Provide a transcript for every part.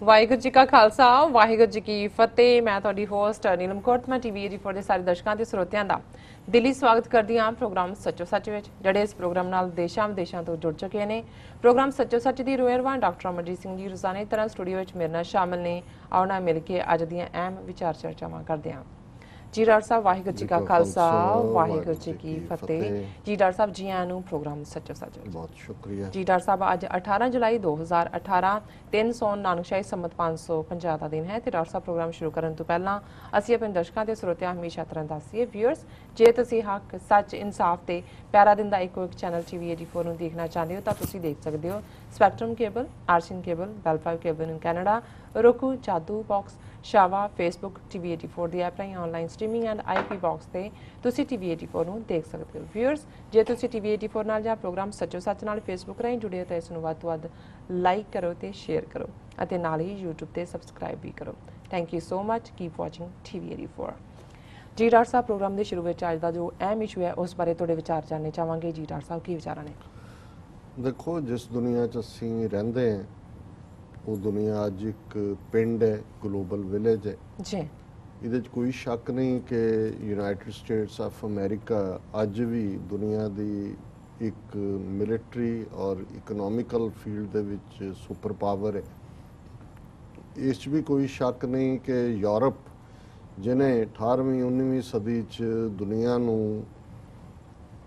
ਵਾਹਿਗੁਰੂ ਜੀ ਕਾ ਖਾਲਸਾ ਵਾਹਿਗੁਰੂ ਜੀ ਕੀ ਫਤਿਹ। ਮੈਂ ਤੁਹਾਡੀ ਹੋਸਟ ਨੀਲਮ ਕੌਰ ਤੇ ਮੈਂ ਟੀਵੀ 84 ਦੇ ਸਾਰੇ ਦਰਸ਼ਕਾਂ ਤੇ ਸਰੋਤਿਆਂ ਦਾ ਦਿਲੀ ਸਵਾਗਤ ਕਰਦੀ ਹਾਂ ਪ੍ਰੋਗਰਾਮ ਸੱਚੋ ਸੱਚ ਵਿੱਚ, ਜਿਹੜੇ ਇਸ ਪ੍ਰੋਗਰਾਮ ਨਾਲ ਦੇਸ਼ਾਂ ਵਿਦੇਸ਼ਾਂ ਤੋਂ ਜੁੜ ਚੁੱਕੇ ਨੇ। ਪ੍ਰੋਗਰਾਮ ਸੱਚੋ ਸੱਚ ਦੀ ਰੂਹਰਵਾਨ ਡਾਕਟਰ ਅਮਰਜੀਤ ਸਿੰਘ ਜੀ ਰੋਜ਼ਾਨਾ ਤਰ੍ਹਾਂ ਸਟੂਡੀਓ ਵਿੱਚ ਮੇਰੇ ਨਾਲ ਸ਼ਾਮਲ ਨੇ। ਆਓ ਨਾਲ ਮਿਲ ਕੇ ਅੱਜ ਦੀਆਂ ਅਹਿਮ ਵਿਚਾਰ ਚਰਚਾਵਾਂ ਕਰਦੇ ਹਾਂ। जी डॉक्टर साहब वाहिगुरू जी का खालसा वाहिगुरू जी की फतेह। जी डॉक्टर साहब जी आयां नूं प्रोग्राम सच्चो सच बहुत शुक्रिया जी। डॉक्टर साहब अज 18 जुलाई 2018 3 सौन नानकशाही संमत 550 का दिन है। तो डॉक्टर साहब प्रोग्राम शुरू करने तो पहला असीं अपने दर्शकों के ਸਰੋਤਿਆਂ हमेशा तरह दसीए व्यूअर्स, जे तुसीं हक सच इंसाफ ते प्यारा दिन दा इको एक चैनल TV 84 ਨੂੰ देखना चाहते हो तो तुसीं देख सकते हो स्पैक्ट्रम केबल, आर्शिन cable, Bell 5 cable in Canada, roku, Jadoo box, शावा, फेसबुक, TV 84 ਦੀ ਐਪ ਰਾਹੀਂ online streaming and IP box ਤੇ ਤੁਸੀਂ TV 84 ਨੂੰ ਦੇਖ ਸਕਦੇ ਹੋ। ਵਿਊਅਰਸ, ਜੇ ਤੁਸੀਂ TV 84 ਨਾਲ ਜਾਂ ਪ੍ਰੋਗਰਾਮ ਸੱਚੋ ਸੱਚ ਨਾਲ ਫੇਸਬੁੱਕ ਰਾਹੀਂ ਜੁੜੇ ਹੋ ਤਾਂ ਇਸ ਨੂੰ ਵੱਧ ਤੋਂ ਵੱਧ ਲਾਈਕ ਕਰੋ ਤੇ ਸ਼ੇਅਰ ਕਰੋ ਅਤੇ ਨਾਲ ਹੀ YouTube ਤੇ ਸਬਸਕ੍ਰਾਈਬ ਵੀ ਕਰੋ। Thank you so much, keep watching TV 84। ਜੀ ਡਾਕਟਰ ਸਾਹਿਬ, ਪ੍ਰੋਗਰਾਮ ਦੇ ਸ਼ੁਰੂ ਵਿੱਚ ਅੱਜ ਦਾ ਜੋ ਅਹਿਮ ਇਸ਼ੂ ਹੈ ਉਸ ਬਾਰੇ ਤੁਹਾਡੇ ਵਿਚਾਰ ਜਾਣਨੇ ਚਾਹਾਂਗੇ। ਜੀ ਡਾਕਟਰ ਸਾਹਿਬ, ਕੀ ਵਿਚਾਰਾਂ ਨੇ? ਦੇਖੋ, ਜਿਸ ਦੁਨੀਆ 'ਚ ਅਸੀਂ ਰਹਿੰਦੇ ਹਾਂ ਉਹ ਦੁਨੀਆ ਅੱਜ ਇੱਕ ਪਿੰਡ ਹੈ, ਗਲੋਬਲ ਵਿਲੇਜ ਹੈ ਜੀ। ਇਹਦੇ 'ਚ ਕੋਈ ਸ਼ੱਕ ਨਹੀਂ ਕਿ ਯੂਨਾਈਟਿਡ ਸਟੇਟਸ ਆਫ ਅਮਰੀਕਾ ਅੱਜ ਵੀ ਦੁਨੀਆ ਦੀ ਇੱਕ ਮਿਲਟਰੀ ਔਰ ਇਕਨੋਮਿਕਲ ਫੀਲਡ ਦੇ ਵਿੱਚ ਸੁਪਰ ਪਾਵਰ ਹੈ। ਇਸ 'ਚ ਵੀ ਕੋਈ ਸ਼ੱਕ ਨਹੀਂ ਕਿ ਯੂਰਪ, ਜਿਹਨੇ 18ਵੀਂ 19ਵੀਂ ਸਦੀ 'ਚ ਦੁਨੀਆ ਨੂੰ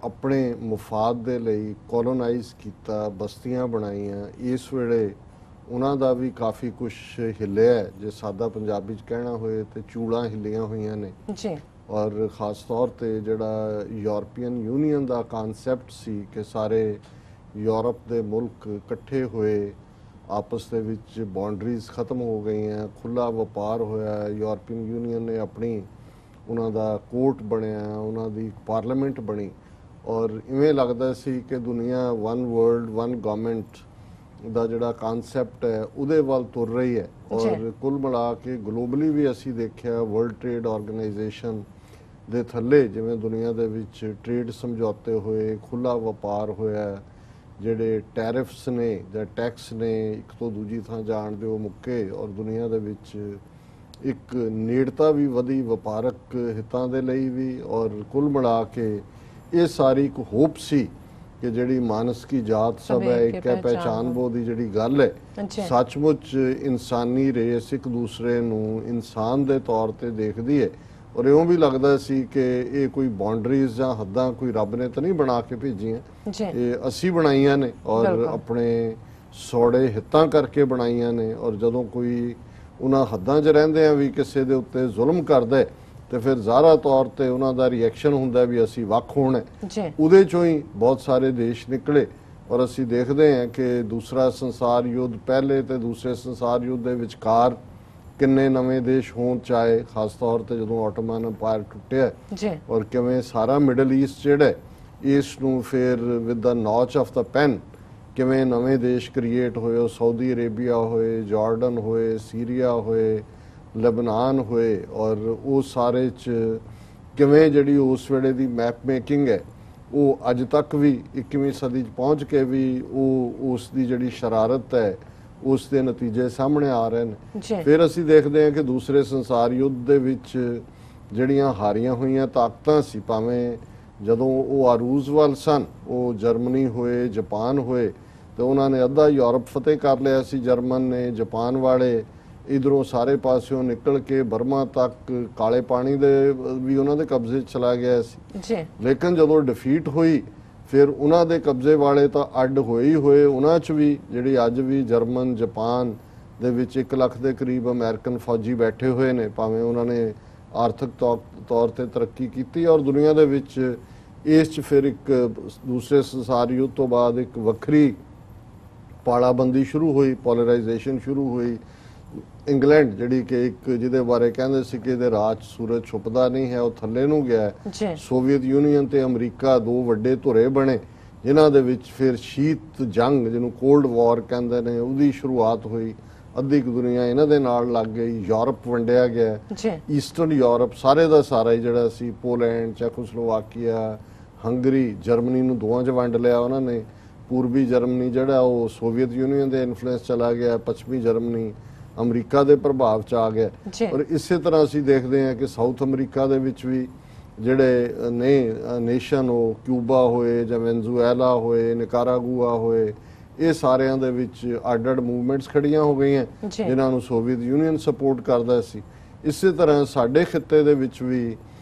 ਆਪਣੇ ਮੁਫਾਦ ਦੇ ਲਈ ਕੋਲੋਨਾਈਜ਼ ਕੀਤਾ, ਬਸਤੀਆਂ ਬਣਾਈਆਂ, ਇਸ ਵੇਲੇ ਉਹਨਾਂ ਦਾ ਵੀ ਕਾਫੀ ਕੁਝ ਹਿੱਲਿਆ, ਜੇ ਸਾਦਾ ਪੰਜਾਬੀ 'ਚ ਕਹਿਣਾ ਹੋਏ ਤੇ ਚੂੜਾਂ ਹਿੱਲੀਆਂ ਹੋਈਆਂ ਨੇ ਜੀ। ਔਰ ਖਾਸ ਤੌਰ ਤੇ ਜਿਹੜਾ ਯੂਰਪੀਅਨ ਯੂਨੀਅਨ ਦਾ ਕਨਸੈਪਟ ਸੀ ਕਿ ਸਾਰੇ ਯੂਰਪ ਦੇ ਮੁਲਕ ਇਕੱਠੇ ਹੋਏ, ਆਪਸ ਦੇ ਵਿੱਚ ਬਾਉਂਡਰੀਜ਼ ਖਤਮ ਹੋ ਗਈਆਂ, ਖੁੱਲ੍ਹਾ ਵਪਾਰ ਹੋਇਆ, ਯੂਰਪੀਅਨ ਯੂਨੀਅਨ ਨੇ ਆਪਣੀ ਉਹਨਾਂ ਦਾ ਕੋਰਟ ਬਣਿਆ, ਉਹਨਾਂ ਦੀ ਪਾਰਲੀਮੈਂਟ ਬਣੀ ਔਰ ਇਵੇਂ ਲੱਗਦਾ ਸੀ ਕਿ ਦੁਨੀਆ ਵਨ ਵਰਲਡ ਵਨ ਗਵਰਨਮੈਂਟ ਦਾ ਜਿਹੜਾ ਕਨਸੈਪਟ ਹੈ ਉਹਦੇ ਵੱਲ ਤੁਰ ਰਹੀ ਹੈ। ਔਰ ਕੁੱਲ ਮਿਲਾ ਕੇ ਗਲੋਬਲੀ ਵੀ ਅਸੀਂ ਦੇਖਿਆ ਵਰਲਡ ਟ੍ਰੇਡ ਆਰਗੇਨਾਈਜੇਸ਼ਨ ਦੇ ਥੱਲੇ ਜਿਵੇਂ ਦੁਨੀਆ ਦੇ ਵਿੱਚ ਟ੍ਰੇਡ ਸਮਝੌਤੇ ਹੋਏ, ਖੁੱਲ੍ਹਾ ਵਪਾਰ ਹੋਇਆ, ਜਿਹੜੇ ਟੈਰਿਫਸ ਨੇ ਜਾਂ ਟੈਕਸ ਨੇ ਇੱਕ ਤੋਂ ਦੂਜੀ ਥਾਂ ਜਾਣ ਦੇ ਉਹ ਮੁੱਕੇ ਔਰ ਦੁਨੀਆ ਦੇ ਵਿੱਚ ਇੱਕ ਨੇੜਤਾ ਵੀ ਵਧੀ ਵਪਾਰਕ ਹਿੱਤਾਂ ਦੇ ਲਈ ਵੀ। ਔਰ ਕੁੱਲ ਮਿਲਾ ਕੇ ਇਹ ਸਾਰੀ ਇੱਕ ਹੋਪ ਸੀ ਕਿ ਜਿਹੜੀ ਮਾਨਸ ਕੀ ਜਾਤ ਸਭ ਹੈ ਇੱਕ ਹੈ, ਪਹਿਚਾਨ ਬੋ ਦੀ ਜਿਹੜੀ ਗੱਲ ਹੈ, ਸੱਚਮੁੱਚ ਇਨਸਾਨੀ ਰੇਸ ਇੱਕ ਦੂਸਰੇ ਨੂੰ ਇਨਸਾਨ ਦੇ ਤੌਰ ਤੇ ਦੇਖਦੀ ਹੈ। ਔਰ ਇਉਂ ਵੀ ਲੱਗਦਾ ਸੀ ਕਿ ਇਹ ਕੋਈ ਬਾਉਂਡਰੀਜ਼ ਜਾਂ ਹੱਦਾਂ ਕੋਈ ਰੱਬ ਨੇ ਤਾਂ ਨਹੀਂ ਬਣਾ ਕੇ ਭੇਜੀਆਂ, ਇਹ ਅਸੀਂ ਬਣਾਈਆਂ ਨੇ ਔਰ ਆਪਣੇ ਸੌੜੇ ਹਿੱਤਾਂ ਕਰਕੇ ਬਣਾਈਆਂ ਨੇ। ਔਰ ਜਦੋਂ ਕੋਈ ਉਹਨਾਂ ਹੱਦਾਂ 'ਚ ਰਹਿੰਦੇ ਆ ਵੀ ਕਿਸੇ ਦੇ ਉੱਤੇ ਜ਼ੁਲਮ ਕਰਦਾ ਤੇ ਫਿਰ ਜ਼ਾਹਰਾ ਤੌਰ ਤੇ ਉਹਨਾਂ ਦਾ ਰਿਐਕਸ਼ਨ ਹੁੰਦਾ ਵੀ ਅਸੀਂ ਵੱਖ ਹੋਣਾ। ਉਹਦੇ 'ਚੋਂ ਹੀ ਬਹੁਤ ਸਾਰੇ ਦੇਸ਼ ਨਿਕਲੇ ਔਰ ਅਸੀਂ ਦੇਖਦੇ ਹਾਂ ਕਿ ਦੂਸਰਾ ਸੰਸਾਰ ਯੁੱਧ, ਪਹਿਲੇ ਤੇ ਦੂਸਰੇ ਸੰਸਾਰ ਯੁੱਧ ਦੇ ਵਿਚਕਾਰ ਕਿੰਨੇ ਨਵੇਂ ਦੇਸ਼ ਹੋਣ ਚਾਹੇ, ਖਾਸ ਤੌਰ ਤੇ ਜਦੋਂ ਆਟੋਮਨ ਅੰਪਾਇਰ ਟੁੱਟਿਆ ਔਰ ਕਿਵੇਂ ਸਾਰਾ ਮਿਡਲ ਈਸਟ ਜਿਹੜਾ ਇਸ ਨੂੰ ਫਿਰ with the notch of the pen ਕਿਵੇਂ ਨਵੇਂ ਦੇਸ਼ ਕ੍ਰੀਏਟ ਹੋਏ। ਉਹ ਸਾਊਦੀ ਅਰੇਬੀਆ ਹੋਏ, ਜਾਰਡਨ ਹੋਏ, ਸੀਰੀਆ ਹੋਏ, ਲਬਨਾਨ ਹੋਏ ਔਰ ਉਹ ਸਾਰੇ 'ਚ ਕਿਵੇਂ ਜਿਹੜੀ ਉਸ ਵੇਲੇ ਦੀ ਮੈਪ ਮੇਕਿੰਗ ਹੈ ਉਹ ਅੱਜ ਤੱਕ ਵੀ 21ਵੀਂ ਸਦੀ 'ਚ ਪਹੁੰਚ ਕੇ ਵੀ ਉਹ ਉਸ ਦੀ ਜਿਹੜੀ ਸ਼ਰਾਰਤ ਹੈ ਉਸ ਦੇ ਨਤੀਜੇ ਸਾਹਮਣੇ ਆ ਰਹੇ ਨੇ। ਫਿਰ ਅਸੀਂ ਦੇਖਦੇ ਹਾਂ ਕਿ ਦੂਸਰੇ ਸੰਸਾਰ ਯੁੱਧ ਦੇ ਵਿੱਚ ਜਿਹੜੀਆਂ ਹਾਰੀਆਂ ਹੋਈਆਂ ਤਾਕਤਾਂ ਸੀ, ਭਾਵੇਂ ਜਦੋਂ ਉਹ ਆਰੂਜ਼ ਵੱਲ ਸਨ, ਉਹ ਜਰਮਨੀ ਹੋਏ, ਜਾਪਾਨ ਹੋਏ, ਤੇ ਉਹਨਾਂ ਨੇ ਅੱਧਾ ਯੂਰਪ ਫਤਿਹ ਕਰ ਲਿਆ ਸੀ ਜਰਮਨ ਨੇ। ਜਾਪਾਨ ਵਾਲੇ ਇੱਧਰੋਂ ਸਾਰੇ ਪਾਸਿਓਂ ਨਿਕਲ ਕੇ ਬਰਮਾ ਤੱਕ ਕਾਲੇ ਪਾਣੀ ਦੇ ਵੀ ਉਹਨਾਂ ਦੇ ਕਬਜ਼ੇ 'ਚ ਚਲਾ ਗਿਆ ਸੀ। ਲੇਕਿਨ ਜਦੋਂ ਡਿਫੀਟ ਹੋਈ ਫਿਰ ਉਹਨਾਂ ਦੇ ਕਬਜ਼ੇ ਵਾਲੇ ਤਾਂ ਅੱਡ ਹੋਏ ਹੀ ਹੋਏ। ਉਹਨਾਂ 'ਚ ਵੀ ਜਿਹੜੀ ਅੱਜ ਵੀ ਜਰਮਨ, ਜਾਪਾਨ ਦੇ ਵਿੱਚ 1 ਲੱਖ ਦੇ ਕਰੀਬ ਅਮਰੀਕਨ ਫੌਜੀ ਬੈਠੇ ਹੋਏ ਨੇ, ਭਾਵੇਂ ਉਹਨਾਂ ਨੇ ਆਰਥਿਕ ਤੌਰ ਤੇ ਤਰੱਕੀ ਕੀਤੀ ਔਰ ਦੁਨੀਆ ਦੇ ਵਿੱਚ ਇਸ 'ਚ ਫਿਰ ਇੱਕ ਦੂਸਰੇ ਸੰਸਾਰ ਯੁੱਧ ਤੋਂ ਬਾਅਦ ਇੱਕ ਵੱਖਰੀ ਪਾਲਾਬੰਦੀ ਸ਼ੁਰੂ ਹੋਈ, ਪੋਲਰਾਈਜੇਸ਼ਨ ਸ਼ੁਰੂ ਹੋਈ। ਇੰਗਲੈਂਡ ਜਿਹੜੀ ਕਿ ਇੱਕ ਜਿਹਦੇ ਬਾਰੇ ਕਹਿੰਦੇ ਸੀ ਕਿ ਇਹਦੇ ਰਾਜ ਸੂਰਜ ਛੁਪਦਾ ਨਹੀਂ ਹੈ, ਉਹ ਥੱਲੇ ਨੂੰ ਗਿਆ। ਸੋਵੀਅਤ ਯੂਨੀਅਨ ਤੇ ਅਮਰੀਕਾ ਦੋ ਵੱਡੇ ਧੁਰੇ ਬਣੇ ਜਿਨ੍ਹਾਂ ਦੇ ਵਿੱਚ ਫਿਰ ਸ਼ੀਤ ਜੰਗ, ਜਿਹਨੂੰ ਕੋਲਡ ਵਾਰ ਕਹਿੰਦੇ ਨੇ, ਉਹਦੀ ਸ਼ੁਰੂਆਤ ਹੋਈ। ਅੱਧੀ ਕੁ ਦੁਨੀਆ ਇਹਨਾਂ ਦੇ ਨਾਲ ਲੱਗ ਗਈ, ਯੂਰਪ ਵੰਡਿਆ ਗਿਆ। ਈਸਟਰਨ ਯੂਰਪ ਸਾਰੇ ਦਾ ਸਾਰਾ ਹੀ ਜਿਹੜਾ ਸੀ, ਪੋਲੈਂਡ, ਚੈਕੋਸਲੋਵਾਕੀਆ, ਹੰਗਰੀ, ਜਰਮਨੀ ਨੂੰ ਦੋਵਾਂ 'ਚ ਵੰਡ ਲਿਆ ਉਹਨਾਂ ਨੇ। ਪੂਰਬੀ ਜਰਮਨੀ ਜਿਹੜਾ ਉਹ ਸੋਵੀਅਤ ਯੂਨੀਅਨ ਦੇ ਇਨਫਲੂਐਂਸ ਚਲਾ ਗਿਆ, ਪੱਛਮੀ ਜਰਮਨੀ ਅਮਰੀਕਾ ਦੇ ਪ੍ਰਭਾਵ 'ਚ ਆ ਗਿਆ। ਜੀ। ਔਰ ਇਸੇ ਤਰ੍ਹਾਂ ਅਸੀਂ ਦੇਖਦੇ ਹਾਂ ਕਿ ਸਾਊਥ ਅਮਰੀਕਾ ਦੇ ਵਿੱਚ ਵੀ ਜਿਹੜੇ ਨੇ ਨੇਸ਼ਨ, ਉਹ ਕਿਊਬਾ ਹੋਏ ਜਾਂ ਵੈਨਜ਼ੂਏਲਾ ਹੋਏ, ਨਿਕਾਰਾਗੂਆ ਹੋਏ, ਇਹ ਸਾਰਿਆਂ ਦੇ ਵਿੱਚ ਅੱਡ-ਅੱਡ ਮੂਵਮੈਂਟਸ ਖੜੀਆਂ ਹੋ ਗਈਆਂ ਜਿਨ੍ਹਾਂ ਨੂੰ ਸੋਵੀਅਤ ਯੂਨੀਅਨ ਸਪੋਰਟ ਕਰਦਾ ਸੀ। ਇਸੇ ਤਰ੍ਹਾਂ ਸਾਡੇ ਖਿੱਤੇ ਦੇ ਵਿੱਚ ਵੀ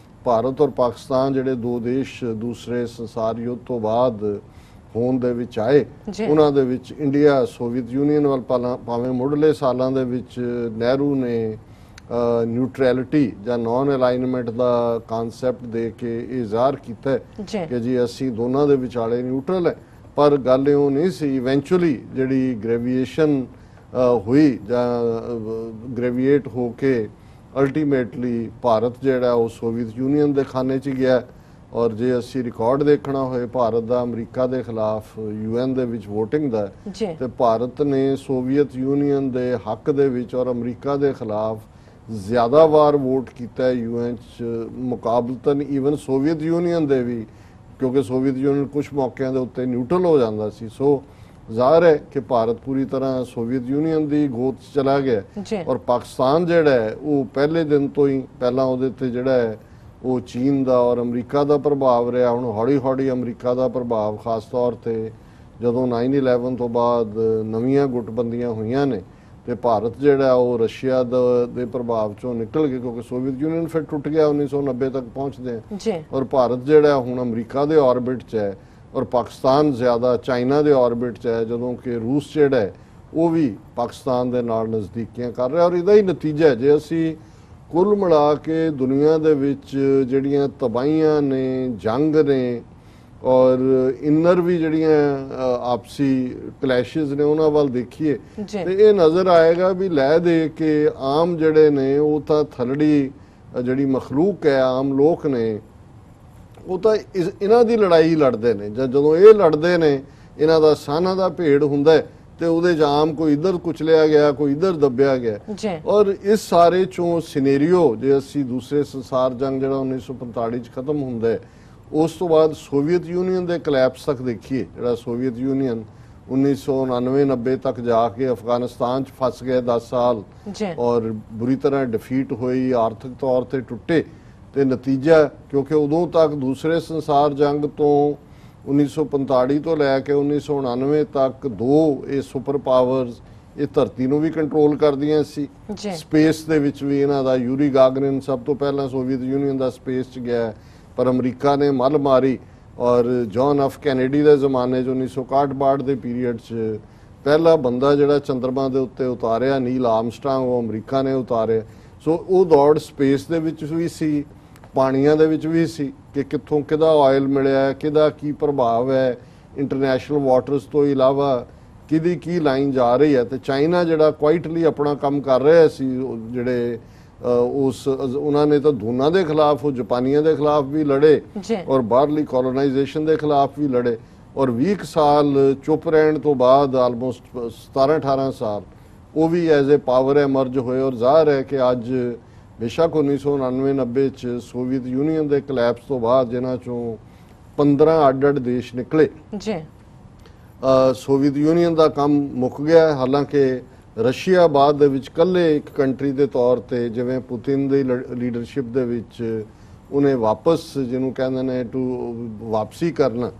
ਭਾਰਤ ਔਰ ਪਾਕਿਸਤਾਨ ਜਿਹੜੇ ਦੋ ਦੇਸ਼ ਦੂਸਰੇ ਸੰਸਾਰ ਯੁੱਧ ਤੋਂ ਬਾਅਦ ਹੋਂਦ ਦੇ ਵਿੱਚ ਆਏ, ਉਹਨਾਂ ਦੇ ਵਿੱਚ ਇੰਡੀਆ ਸੋਵੀਅਤ ਯੂਨੀਅਨ ਵੱਲ ਭਾਵੇਂ ਮੁੱਢਲੇ ਸਾਲਾਂ ਦੇ ਵਿੱਚ ਨਹਿਰੂ ਨੇ ਨਿਊਟਰੈਲਿਟੀ ਜਾਂ ਨੌਨ ਅਲਾਈਨਮੈਂਟ ਦਾ ਕਨਸੈਪਟ ਦੇ ਕੇ ਇਹ ਜ਼ਾਹਰ ਕੀਤਾ ਕਿ ਜੀ ਅਸੀਂ ਦੋਨਾਂ ਦੇ ਵਿਚਾਲੇ ਨਿਊਟਰਲ ਹੈ, ਪਰ ਗੱਲ ਇਹ ਨਹੀਂ ਸੀ। ਇਵੈਂਚੁਅਲੀ ਜਿਹੜੀ ਗ੍ਰੈਵੀਏਸ਼ਨ ਹੋਈ ਜਾਂ ਗ੍ਰੈਵੀਏਟ ਹੋ ਕੇ ਅਲਟੀਮੇਟਲੀ ਭਾਰਤ ਜਿਹੜਾ ਉਹ ਸੋਵੀਅਤ ਯੂਨੀਅਨ ਦੇ ਖਾਨੇ 'ਚ ਗਿਆ। ਔਰ ਜੇ ਅਸੀਂ ਰਿਕਾਰਡ ਦੇਖਣਾ ਹੋਏ ਭਾਰਤ ਦਾ ਅਮਰੀਕਾ ਦੇ ਖਿਲਾਫ UN ਦੇ ਵਿੱਚ VOTING ਦਾ, ਤੇ ਭਾਰਤ ਨੇ ਸੋਵੀਅਤ ਯੂਨੀਅਨ ਦੇ ਹੱਕ ਦੇ ਵਿੱਚ ਔਰ ਅਮਰੀਕਾ ਦੇ ਖਿਲਾਫ ਜ਼ਿਆਦਾ ਵਾਰ ਵੋਟ ਕੀਤਾ UN 'ਚ ਮੁਕਾਬਲਤਨ ਈਵਨ ਸੋਵੀਅਤ ਯੂਨੀਅਨ ਦੇ ਵੀ, ਕਿਉਂਕਿ ਸੋਵੀਅਤ ਯੂਨੀਅਨ ਕੁਝ ਮੌਕਿਆਂ ਦੇ ਉੱਤੇ ਨਿਊਟਰਲ ਹੋ ਜਾਂਦਾ ਸੀ। ਸੋ ਜ਼ਾਹਰ ਹੈ ਕਿ ਭਾਰਤ ਪੂਰੀ ਤਰ੍ਹਾਂ ਸੋਵੀਅਤ ਯੂਨੀਅਨ ਦੀ ਗੋਦ 'ਚ ਚਲਾ ਗਿਆ। ਔਰ ਪਾਕਿਸਤਾਨ ਜਿਹੜਾ ਹੈ ਉਹ ਪਹਿਲੇ ਦਿਨ ਤੋਂ ਹੀ ਪਹਿਲਾਂ ਉਹਦੇ ਤੇ ਜਿਹੜਾ ਹੈ ਉਹ ਚੀਨ ਦਾ ਔਰ ਅਮਰੀਕਾ ਦਾ ਪ੍ਰਭਾਵ ਰਿਹਾ। ਹੁਣ ਹੌਲੀ ਹੌਲੀ ਅਮਰੀਕਾ ਦਾ ਪ੍ਰਭਾਵ ਖਾਸ ਤੌਰ ਤੇ ਜਦੋਂ 9/11 ਤੋਂ ਬਾਅਦ ਨਵੀਆਂ ਗੁੱਟਬੰਦੀਆਂ ਹੋਈਆਂ ਨੇ ਤੇ ਭਾਰਤ ਜਿਹੜਾ ਉਹ ਰਸ਼ੀਆ ਦੇ ਪ੍ਰਭਾਵ ਚੋਂ ਨਿਕਲ ਗਿਆ, ਕਿਉਂਕਿ ਸੋਵੀਅਤ ਯੂਨੀਅਨ ਫਿਰ ਟੁੱਟ ਗਿਆ 1990 ਤੱਕ ਪਹੁੰਚਦੇ ਆ। ਔਰ ਭਾਰਤ ਜਿਹੜਾ ਹੁਣ ਅਮਰੀਕਾ ਦੇ ਆਰਬਿਟ 'ਚ ਹੈ ਔਰ ਪਾਕਿਸਤਾਨ ਜ਼ਿਆਦਾ ਚਾਈਨਾ ਦੇ ਆਰਬਿਟ 'ਚ ਹੈ, ਜਦੋਂ ਕਿ ਰੂਸ ਜਿਹੜਾ ਹੈ ਉਹ ਵੀ ਪਾਕਿਸਤਾਨ ਦੇ ਨਾਲ ਨਜ਼ਦੀਕੀਆਂ ਕਰ ਰਿਹਾ। ਔਰ ਇਹਦਾ ਹੀ ਨਤੀਜਾ ਹੈ ਜੇ ਅਸੀਂ ਕੁੱਲ ਮਿਲਾ ਕੇ ਦੁਨੀਆ ਦੇ ਵਿੱਚ ਜਿਹੜੀਆਂ ਤਬਾਹੀਆਂ ਨੇ, ਜੰਗ ਨੇ ਔਰ ਇਨਰ ਵੀ ਜਿਹੜੀਆਂ ਆਪਸੀ ਕਲੈਸ਼ਿਸ ਨੇ ਉਹਨਾਂ ਵੱਲ ਦੇਖੀਏ ਤੇ ਇਹ ਨਜ਼ਰ ਆਏਗਾ ਵੀ ਲੈ ਦੇ ਕੇ ਆਮ ਜਿਹੜੇ ਨੇ ਉਹ ਤਾਂ ਥਲੜੀ ਜਿਹੜੀ ਮਖਲੂਕ ਹੈ, ਆਮ ਲੋਕ ਨੇ, ਉਹ ਤਾਂ ਇਹਨਾਂ ਦੀ ਲੜਾਈ ਲੜਦੇ ਨੇ। ਜਦੋਂ ਇਹ ਲੜਦੇ ਨੇ, ਇਹਨਾਂ ਦਾ ਸਾਨਾ ਦਾ ਭੇੜ ਹੁੰਦਾ ਤੇ ਉਹਦੇ 'ਚ ਆਮ ਕੋਈ ਇੱਧਰ ਕੁਚਲਿਆ ਗਿਆ, ਕੋਈ ਇੱਧਰ ਦੱਬਿਆ ਗਿਆ। ਔਰ ਇਸ ਸਾਰੇ ਚੋਂ ਸਿਨੈਰੀਓ ਜੇ ਅਸੀਂ ਦੂਸਰੇ ਸੰਸਾਰ ਜੰਗ ਜਿਹੜਾ 1945 'ਚ ਖਤਮ ਹੁੰਦਾ, ਉਸ ਤੋਂ ਬਾਅਦ ਸੋਵੀਅਤ ਯੂਨੀਅਨ ਦੇ ਕਲੈਪਸ ਤੱਕ ਦੇਖੀਏ, ਜਿਹੜਾ ਸੋਵੀਅਤ ਯੂਨੀਅਨ 1999-90 ਤੱਕ ਜਾ ਕੇ ਅਫਗਾਨਿਸਤਾਨ 'ਚ ਫਸ ਗਏ 10 ਸਾਲ ਔਰ ਬੁਰੀ ਤਰ੍ਹਾਂ ਡਿਫੀਟ ਹੋਈ, ਆਰਥਿਕ ਤੌਰ ਤੇ ਟੁੱਟੇ। ਤੇ ਨਤੀਜਾ ਕਿਉਂਕਿ ਉਦੋਂ ਤੱਕ ਦੂਸਰੇ ਸੰਸਾਰ ਜੰਗ ਤੋਂ 1945 ਤੋਂ ਲੈ ਕੇ 1999 ਤੱਕ ਦੋ ਇਹ ਸੁਪਰ ਪਾਵਰਸ ਇਹ ਧਰਤੀ ਨੂੰ ਵੀ ਕੰਟਰੋਲ ਕਰਦੀਆਂ ਸੀ, ਸਪੇਸ ਦੇ ਵਿੱਚ ਵੀ ਇਹਨਾਂ ਦਾ ਯੂਰੀ ਗਾਗਰਿਨ ਸਭ ਤੋਂ ਪਹਿਲਾਂ ਸੋਵੀਅਤ ਯੂਨੀਅਨ ਦਾ ਸਪੇਸ 'ਚ ਗਿਆ, ਪਰ ਅਮਰੀਕਾ ਨੇ ਮੱਲ ਮਾਰੀ। ਔਰ ਜੌਨ ਐਫ ਕੈਨੇਡੀ ਦੇ ਜ਼ਮਾਨੇ 'ਚ 1961-62 ਦੇ ਪੀਰੀਅਡ 'ਚ ਪਹਿਲਾ ਬੰਦਾ ਜਿਹੜਾ ਚੰਦਰਮਾ ਦੇ ਉੱਤੇ ਉਤਾਰਿਆ ਨੀਲ ਆਰਮਸਟਰਾਂਗ, ਉਹ ਅਮਰੀਕਾ ਨੇ ਉਤਾਰਿਆ। ਸੋ ਉਹ ਦੌੜ ਸਪੇਸ ਦੇ ਵਿੱਚ ਵੀ ਸੀ, ਪਾਣੀਆਂ ਦੇ ਵਿੱਚ ਵੀ ਸੀ ਕਿ ਕਿੱਥੋਂ ਕਿਹਦਾ ਆਇਲ ਮਿਲਿਆ, ਕਿਹਦਾ ਕੀ ਪ੍ਰਭਾਵ ਹੈ, ਇੰਟਰਨੈਸ਼ਨਲ ਵਾਟਰਸ ਤੋਂ ਇਲਾਵਾ ਕਿਹਦੀ ਕੀ ਲਾਈਨ ਜਾ ਰਹੀ ਹੈ। ਤੇ ਚਾਈਨਾ ਜਿਹੜਾ ਕੁਆਇਟਲੀ ਆਪਣਾ ਕੰਮ ਕਰ ਰਿਹਾ ਸੀ, ਜਿਹੜੇ ਉਹਨਾਂ ਨੇ ਤਾਂ ਦੋਨਾਂ ਦੇ ਖਿਲਾਫ, ਉਹ ਜਾਪਾਨੀਆਂ ਦੇ ਖਿਲਾਫ ਵੀ ਲੜੇ ਔਰ ਬਾਹਰਲੀ ਕੋਲੋਨਾਈਜੇਸ਼ਨ ਦੇ ਖਿਲਾਫ ਵੀ ਲੜੇ। ਔਰ 20 ਸਾਲ ਚੁੱਪ ਰਹਿਣ ਤੋਂ ਬਾਅਦ ਆਲਮੋਸਟ 17-18 ਸਾਲ ਉਹ ਵੀ ਐਜ਼ ਏ ਪਾਵਰ ਐਮਰਜ ਹੋਏ। ਔਰ ਜ਼ਾਹਰ ਹੈ ਕਿ ਅੱਜ ਬੇਸ਼ੱਕ 1999-90 'ਚ ਸੋਵੀਅਤ ਯੂਨੀਅਨ ਦੇ ਕਲੈਪਸ ਤੋਂ ਬਾਅਦ ਜਿਨ੍ਹਾਂ ਚੋਂ 15 ਅੱਡ-ਅੱਡ ਦੇਸ਼ ਨਿਕਲੇ, ਸੋਵੀਅਤ ਯੂਨੀਅਨ ਦਾ ਕੰਮ ਮੁੱਕ ਗਿਆ। ਹਾਲਾਂਕਿ ਰਸ਼ੀਆ ਬਾਅਦ ਦੇ ਵਿੱਚ ਇਕੱਲੇ ਇੱਕ ਕੰਟਰੀ ਦੇ ਤੌਰ ਤੇ, ਜਿਵੇਂ ਪੁਤਿਨ ਦੀ ਲੀਡਰਸ਼ਿਪ ਦੇ ਵਿੱਚ ਉਹਨੇ ਵਾਪਸ ਜਿਹਨੂੰ ਕਹਿੰਦੇ ਨੇ ਵਾਪਸੀ ਕਰਨਾ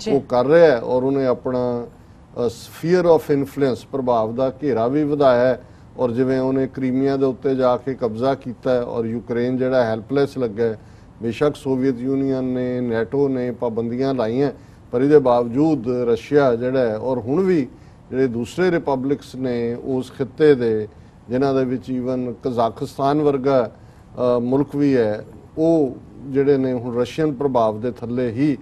ਉਹ ਕਰ ਰਿਹਾ ਹੈ ਔਰ ਉਹਨੇ ਆਪਣਾ ਸਫੀਅਰ ਆਫ ਇਨਫਲੂਐਂਸ ਪ੍ਰਭਾਵ ਦਾ ਘੇਰਾ ਵੀ ਵਧਾਇਆ। ਔਰ ਜਿਵੇਂ ਉਹਨੇ ਕ੍ਰੀਮੀਆ ਦੇ ਉੱਤੇ ਜਾ ਕੇ ਕਬਜ਼ਾ ਕੀਤਾ ਔਰ ਯੂਕਰੇਨ ਜਿਹੜਾ ਹੈਲਪਲੈਸ ਲੱਗਾ। ਬੇਸ਼ੱਕ ਸੋਵੀਅਤ ਯੂਨੀਅਨ ਨੇ, ਨੈਟੋ ਨੇ ਪਾਬੰਦੀਆਂ ਲਾਈਆਂ, ਪਰ ਇਹਦੇ ਬਾਵਜੂਦ ਰਸ਼ੀਆ ਜਿਹੜਾ ਹੈ ਔਰ ਹੁਣ ਵੀ ਜਿਹੜੇ ਦੂਸਰੇ ਰਿਪਬਲਿਕਸ ਨੇ ਉਸ ਖਿੱਤੇ ਦੇ, ਜਿਨ੍ਹਾਂ ਦੇ ਵਿੱਚ ਈਵਨ ਕਜ਼ਾਕਿਸਤਾਨ ਵਰਗਾ ਮੁਲਕ ਵੀ ਹੈ, ਉਹ ਜਿਹੜੇ ਨੇ ਹੁਣ ਰਸ਼ੀਅਨ ਪ੍ਰਭਾਵ ਦੇ ਥੱਲੇ ਹੀ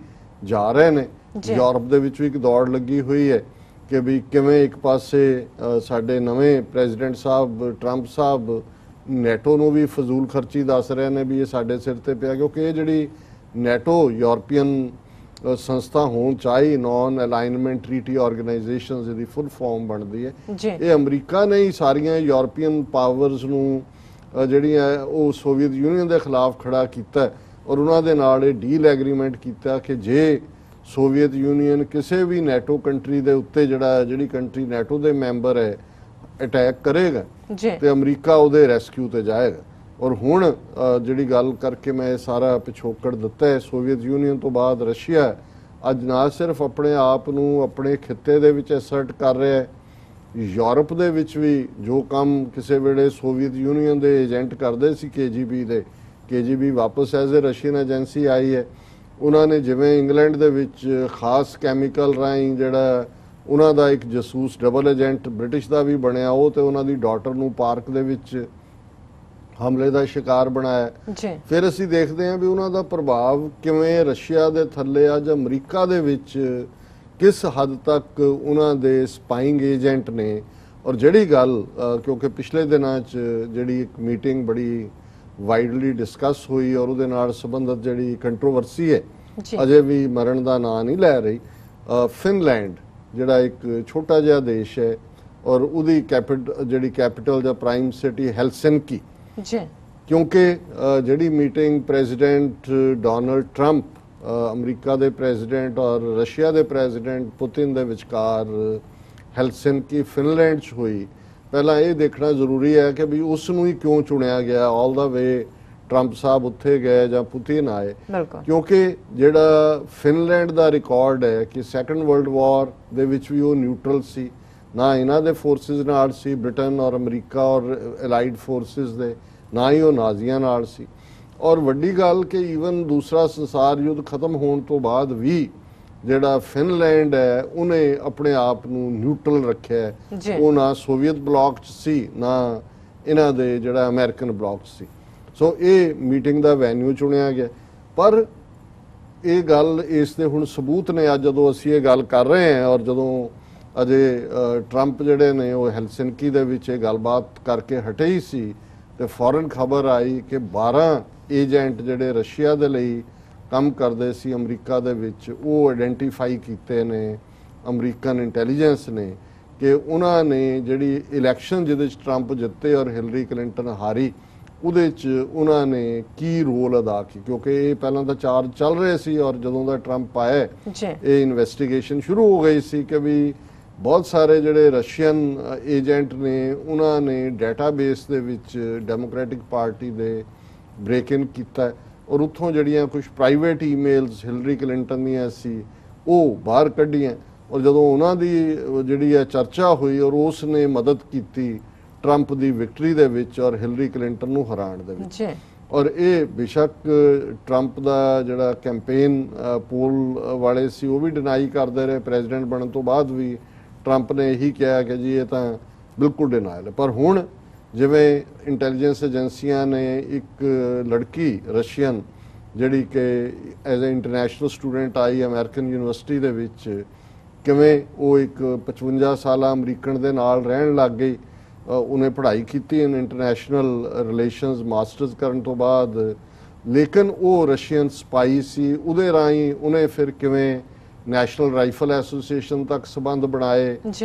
ਜਾ ਰਹੇ ਨੇ। ਯੂਰਪ ਦੇ ਵਿੱਚ ਵੀ ਇੱਕ ਦੌੜ ਲੱਗੀ ਹੋਈ ਹੈ ਕਿ ਵੀ ਕਿਵੇਂ ਇੱਕ ਪਾਸੇ ਸਾਡੇ ਨਵੇਂ ਪ੍ਰੈਜ਼ੀਡੈਂਟ ਸਾਹਿਬ ਟਰੰਪ ਸਾਹਿਬ ਨੈਟੋ ਨੂੰ ਵੀ ਫਜ਼ੂਲ ਖਰਚੀ ਦੱਸ ਰਹੇ ਨੇ ਵੀ ਇਹ ਸਾਡੇ ਸਿਰ ਤੇ ਪਿਆ, ਕਿਉਂਕਿ ਇਹ ਜਿਹੜੀ ਨੈਟੋ ਯੂਰਪੀਅਨ ਸੰਸਥਾ ਹੋਣ ਚਾਹੀ, ਨੌਨ ਅਲਾਈਨਮੈਂਟ ਟ੍ਰੀਟੀ ਆਰਗੇਨਾਈਜੇਸ਼ਨਸ ਦੀ ਫੁੱਲ ਫਾਰਮ ਬਣਦੀ ਹੈ। ਇਹ ਅਮਰੀਕਾ ਨੇ ਹੀ ਸਾਰੀਆਂ ਯੂਰਪੀਅਨ ਪਾਵਰਸ ਨੂੰ ਜਿਹੜੀਆਂ ਉਹ ਸੋਵੀਅਤ ਯੂਨੀਅਨ ਦੇ ਖਿਲਾਫ ਖੜਾ ਕੀਤਾ ਔਰ ਉਹਨਾਂ ਦੇ ਨਾਲ ਇਹ ਡੀਲ ਐਗਰੀਮੈਂਟ ਕੀਤਾ ਕਿ ਜੇ ਸੋਵੀਅਤ ਯੂਨੀਅਨ ਕਿਸੇ ਵੀ ਨੈਟੋ ਕੰਟਰੀ ਦੇ ਉੱਤੇ ਜਿਹੜੀ ਕੰਟਰੀ ਨੈਟੋ ਦੇ ਮੈਂਬਰ ਹੈ ਅਟੈਕ ਕਰੇਗਾ ਜੀ ਤੇ ਅਮਰੀਕਾ ਉਹਦੇ ਰੈਸਕਿਊ ਤੇ ਜਾਏਗਾ। ਔਰ ਹੁਣ ਜਿਹੜੀ ਗੱਲ ਕਰਕੇ ਮੈਂ ਇਹ ਸਾਰਾ ਪਿਛੋਕੜ ਦਿੱਤਾ ਹੈ, ਸੋਵੀਅਤ ਯੂਨੀਅਨ ਤੋਂ ਬਾਅਦ ਰਸ਼ੀਆ ਅੱਜ ਨਾ ਸਿਰਫ ਆਪਣੇ ਆਪ ਨੂੰ ਆਪਣੇ ਖਿੱਤੇ ਦੇ ਵਿੱਚ ਅਸਰਟ ਕਰ ਰਿਹਾ ਹੈ, ਯੂਰਪ ਦੇ ਵਿੱਚ ਵੀ ਜੋ ਕੰਮ ਕਿਸੇ ਵੇਲੇ ਸੋਵੀਅਤ ਯੂਨੀਅਨ ਦੇ ਏਜੰਟ ਕਰਦੇ ਸੀ KGB ਵਾਪਸ as a Russian agency I ਹੈ। ਉਹਨਾਂ ਨੇ ਜਿਵੇਂ ਇੰਗਲੈਂਡ ਦੇ ਵਿੱਚ ਖਾਸ ਕੈਮੀਕਲ ਰਾਹੀਂ ਜਿਹੜਾ ਉਹਨਾਂ ਦਾ ਇੱਕ ਜਸੂਸ ਡਬਲ ਏਜੰਟ ਬ੍ਰਿਟਿਸ਼ ਦਾ ਵੀ ਬਣਿਆ, ਉਹ ਤੇ ਉਹਨਾਂ ਦੀ ਡਾਟਰ ਨੂੰ ਪਾਰਕ ਦੇ ਵਿੱਚ ਹਮਲੇ ਦਾ ਸ਼ਿਕਾਰ ਬਣਾਇਆ। ਜੀ ਫਿਰ ਅਸੀਂ ਦੇਖਦੇ ਹਾਂ ਵੀ ਉਹਨਾਂ ਦਾ ਪ੍ਰਭਾਵ ਕਿਵੇਂ ਰਸ਼ੀਆ ਦੇ ਥੱਲੇ ਅੱਜ ਅਮਰੀਕਾ ਦੇ ਵਿੱਚ ਕਿਸ ਹੱਦ ਤੱਕ ਉਹਨਾਂ ਦੇ ਸਪਾਈਂਗ ਏਜੰਟ ਨੇ। ਔਰ ਜਿਹੜੀ ਗੱਲ ਕਿਉਂਕਿ ਪਿਛਲੇ ਦਿਨਾਂ 'ਚ ਜਿਹੜੀ ਇੱਕ ਮੀਟਿੰਗ ਬੜੀ ਵਾਈਡਲੀ ਡਿਸਕਸ ਹੋਈ ਔਰ ਉਹਦੇ ਨਾਲ ਸੰਬੰਧਿਤ ਜਿਹੜੀ ਕੰਟਰੋਵਰਸੀ ਹੈ ਅਜੇ ਵੀ ਮਰਨ ਦਾ ਨਾਂ ਨਹੀਂ ਲੈ ਰਹੀ। ਫਿਨਲੈਂਡ ਜਿਹੜਾ ਇੱਕ ਛੋਟਾ ਜਿਹਾ ਦੇਸ਼ ਹੈ ਔਰ ਉਹਦੀ ਕੈਪੀਟਲ ਜਾਂ ਪ੍ਰਾਈਮ ਸਿਟੀ ਹੈਲਸਿੰਕੀ, ਜੀ ਕਿਉਂਕਿ ਜਿਹੜੀ meeting president Donald Trump America ਦੇ ਪ੍ਰੈਜ਼ੀਡੈਂਟ ਔਰ ਰਸ਼ੀਆ ਦੇ ਪ੍ਰੈਜ਼ੀਡੈਂਟ ਪੁਤਿਨ ਦੇ ਵਿਚਕਾਰ ਹੈਲਸਿੰਕੀ ਫਿਨਲੈਂਡ 'ਚ ਹੋਈ, ਪਹਿਲਾਂ ਇਹ ਦੇਖਣਾ ਜ਼ਰੂਰੀ ਹੈ ਕਿ ਵੀ ਉਸ ਨੂੰ ਹੀ ਕਿਉਂ ਚੁਣਿਆ ਗਿਆ, ਆਲ ਦਾ ਵੇ ਟਰੰਪ ਸਾਹਿਬ ਉੱਥੇ ਗਏ ਜਾਂ ਪੁਤਿਨ ਆਏ। ਕਿਉਂਕਿ ਜਿਹੜਾ ਫਿਨਲੈਂਡ ਦਾ ਰਿਕਾਰਡ ਹੈ ਕਿ ਸੈਕੰਡ ਵਰਲਡ ਵਾਰ ਦੇ ਵਿੱਚ ਵੀ ਉਹ ਨਿਊਟਰਲ ਸੀ, ਨਾ ਇਹਨਾਂ ਦੇ ਫੋਰਸਿਸ ਨਾਲ ਸੀ ਬ੍ਰਿਟਨ ਔਰ ਅਮਰੀਕਾ ਔਰ ਐਲਾਈਡ ਫੋਰਸਿਸ ਦੇ, ਨਾ ਹੀ ਉਹ ਨਾਜ਼ੀਆਂ ਨਾਲ ਸੀ। ਔਰ ਵੱਡੀ ਗੱਲ ਕਿ ਈਵਨ ਦੂਸਰਾ ਸੰਸਾਰ ਯੁੱਧ ਖਤਮ ਹੋਣ ਤੋਂ ਬਾਅਦ ਵੀ ਜਿਹੜਾ ਫਿਨਲੈਂਡ ਹੈ ਉਹਨੇ ਆਪਣੇ ਆਪ ਨੂੰ ਨਿਊਟਰਲ ਰੱਖਿਆ। ਉਹ ਨਾ ਸੋਵੀਅਤ ਬਲਾਕ 'ਚ ਸੀ ਨਾ ਇਹਨਾਂ ਦੇ ਜਿਹੜਾ ਅਮਰੀਕਨ ਬਲਾਕ 'ਚ ਸੀ। ਸੋ ਇਹ ਮੀਟਿੰਗ ਦਾ ਵੈਨਿਊ ਚੁਣਿਆ ਗਿਆ। ਪਰ ਇਹ ਗੱਲ ਇਸ ਦੇ ਹੁਣ ਸਬੂਤ ਨੇ ਅੱਜ ਜਦੋਂ ਅਸੀਂ ਇਹ ਗੱਲ ਕਰ ਰਹੇ ਹਾਂ ਔਰ ਜਦੋਂ ਅਜੇ ਟਰੰਪ ਜਿਹੜੇ ਨੇ ਉਹ ਹੈਲਸਿੰਕੀ ਦੇ ਵਿੱਚ ਇਹ ਗੱਲਬਾਤ ਕਰਕੇ ਹਟੇ ਹੀ ਸੀ ਤੇ ਫੌਰਨ ਖਬਰ ਆਈ ਕਿ 12 ਏਜੰਟ ਜਿਹੜੇ ਰਸ਼ੀਆ ਦੇ ਲਈ ਕੰਮ ਕਰਦੇ ਸੀ ਅਮਰੀਕਾ ਦੇ ਵਿੱਚ, ਉਹ ਆਇਡੈਂਟੀਫਾਈ ਕੀਤੇ ਨੇ ਅਮਰੀਕਨ ਇੰਟੈਲੀਜੈਂਸ ਨੇ ਕਿ ਉਹਨਾਂ ਨੇ ਜਿਹੜੀ ਇਲੈਕਸ਼ਨ ਜਿਹਦੇ 'ਚ ਟਰੰਪ ਜਿੱਤੇ ਔਰ ਹਿਲਰੀ ਕਲਿੰਟਨ ਹਾਰੀ, ਉਹਦੇ 'ਚ ਉਹਨਾਂ ਨੇ ਕੀ ਰੋਲ ਅਦਾ ਕੀਤਾ। ਕਿਉਂਕਿ ਇਹ ਪਹਿਲਾਂ ਤਾਂ ਚਾਰਜ ਚੱਲ ਰਹੇ ਸੀ ਔਰ ਜਦੋਂ ਦਾ ਟਰੰਪ ਆਇਆ ਇਹ ਇਨਵੈਸਟੀਗੇਸ਼ਨ ਸ਼ੁਰੂ ਹੋ ਗਈ ਸੀ ਕਿ ਵੀ ਬਹੁਤ ਸਾਰੇ ਜਿਹੜੇ ਰਸ਼ੀਅਨ ਏਜੰਟ ਨੇ ਉਹਨਾਂ ਨੇ ਡਾਟਾਬੇਸ ਦੇ ਵਿੱਚ ਡੈਮੋਕ੍ਰੈਟਿਕ ਪਾਰਟੀ ਦੇ ਬ੍ਰੇਕ ਇਨ ਕੀਤਾ ਔਰ ਉੱਥੋਂ ਜਿਹੜੀਆਂ ਕੁਝ ਪ੍ਰਾਈਵੇਟ ਈਮੇਲਸ ਹਿਲਰੀ ਕਲਿੰਟਨ ਦੀਆਂ ਸੀ ਉਹ ਬਾਹਰ ਕੱਢੀਆਂ। ਔਰ ਜਦੋਂ ਉਹਨਾਂ ਦੀ ਜਿਹੜੀ ਹੈ ਚਰਚਾ ਹੋਈ ਔਰ ਉਸ ਨੇ ਮਦਦ ਕੀਤੀ ਟਰੰਪ ਦੀ ਵਿਕਟਰੀ ਦੇ ਵਿੱਚ ਔਰ ਹਿਲਰੀ ਕਲਿੰਟਨ ਨੂੰ ਹਰਾਉਣ ਦੇ ਵਿੱਚ। ਔਰ ਇਹ ਬੇਸ਼ੱਕ ਟਰੰਪ ਦਾ ਜਿਹੜਾ ਕੈਂਪੇਨ ਪੋਲ ਵਾਲੇ ਸੀ ਉਹ ਵੀ ਡਿਨਾਈ ਕਰਦੇ ਰਹੇ, ਪ੍ਰੈਜ਼ੀਡੈਂਟ ਬਣਨ ਤੋਂ ਬਾਅਦ ਵੀ ਟਰੰਪ ਨੇ ਇਹੀ ਕਿਹਾ ਕਿ ਜੀ ਇਹ ਤਾਂ ਬਿਲਕੁਲ ਡਿਨਾਇਲ ਹੈ। ਪਰ ਹੁਣ ਜਿਵੇਂ ਇੰਟੈਲੀਜੈਂਸ ਏਜੰਸੀਆਂ ਨੇ ਇੱਕ ਲੜਕੀ ਰਸ਼ੀਅਨ ਜਿਹੜੀ ਕਿ ਐਜ਼ ਅ ਇੰਟਰਨੈਸ਼ਨਲ ਸਟੂਡੈਂਟ ਆਈ ਅਮਰੀਕਨ ਯੂਨੀਵਰਸਿਟੀ ਦੇ ਵਿੱਚ, ਕਿਵੇਂ ਉਹ ਇੱਕ 55 ਸਾਲਾ ਅਮਰੀਕਨ ਦੇ ਨਾਲ ਰਹਿਣ ਲੱਗ ਗਈ। ਉਹਨੇ ਪੜ੍ਹਾਈ ਕੀਤੀ ਇੰਟਰਨੈਸ਼ਨਲ ਰਿਲੇਸ਼ਨਸ ਮਾਸਟਰਸ ਕਰਨ ਤੋਂ ਬਾਅਦ, ਲੇਕਿਨ ਉਹ ਰਸ਼ੀਅਨ ਸਪਾਈ ਸੀ। ਉਹਦੇ ਰਾਹੀਂ ਉਹਨੇ ਫਿਰ ਕਿਵੇਂ ਨੈਸ਼ਨਲ ਰਾਈਫਲ ਐਸੋਸੀਏਸ਼ਨ ਤੱਕ ਸੰਬੰਧ ਬਣਾਏ,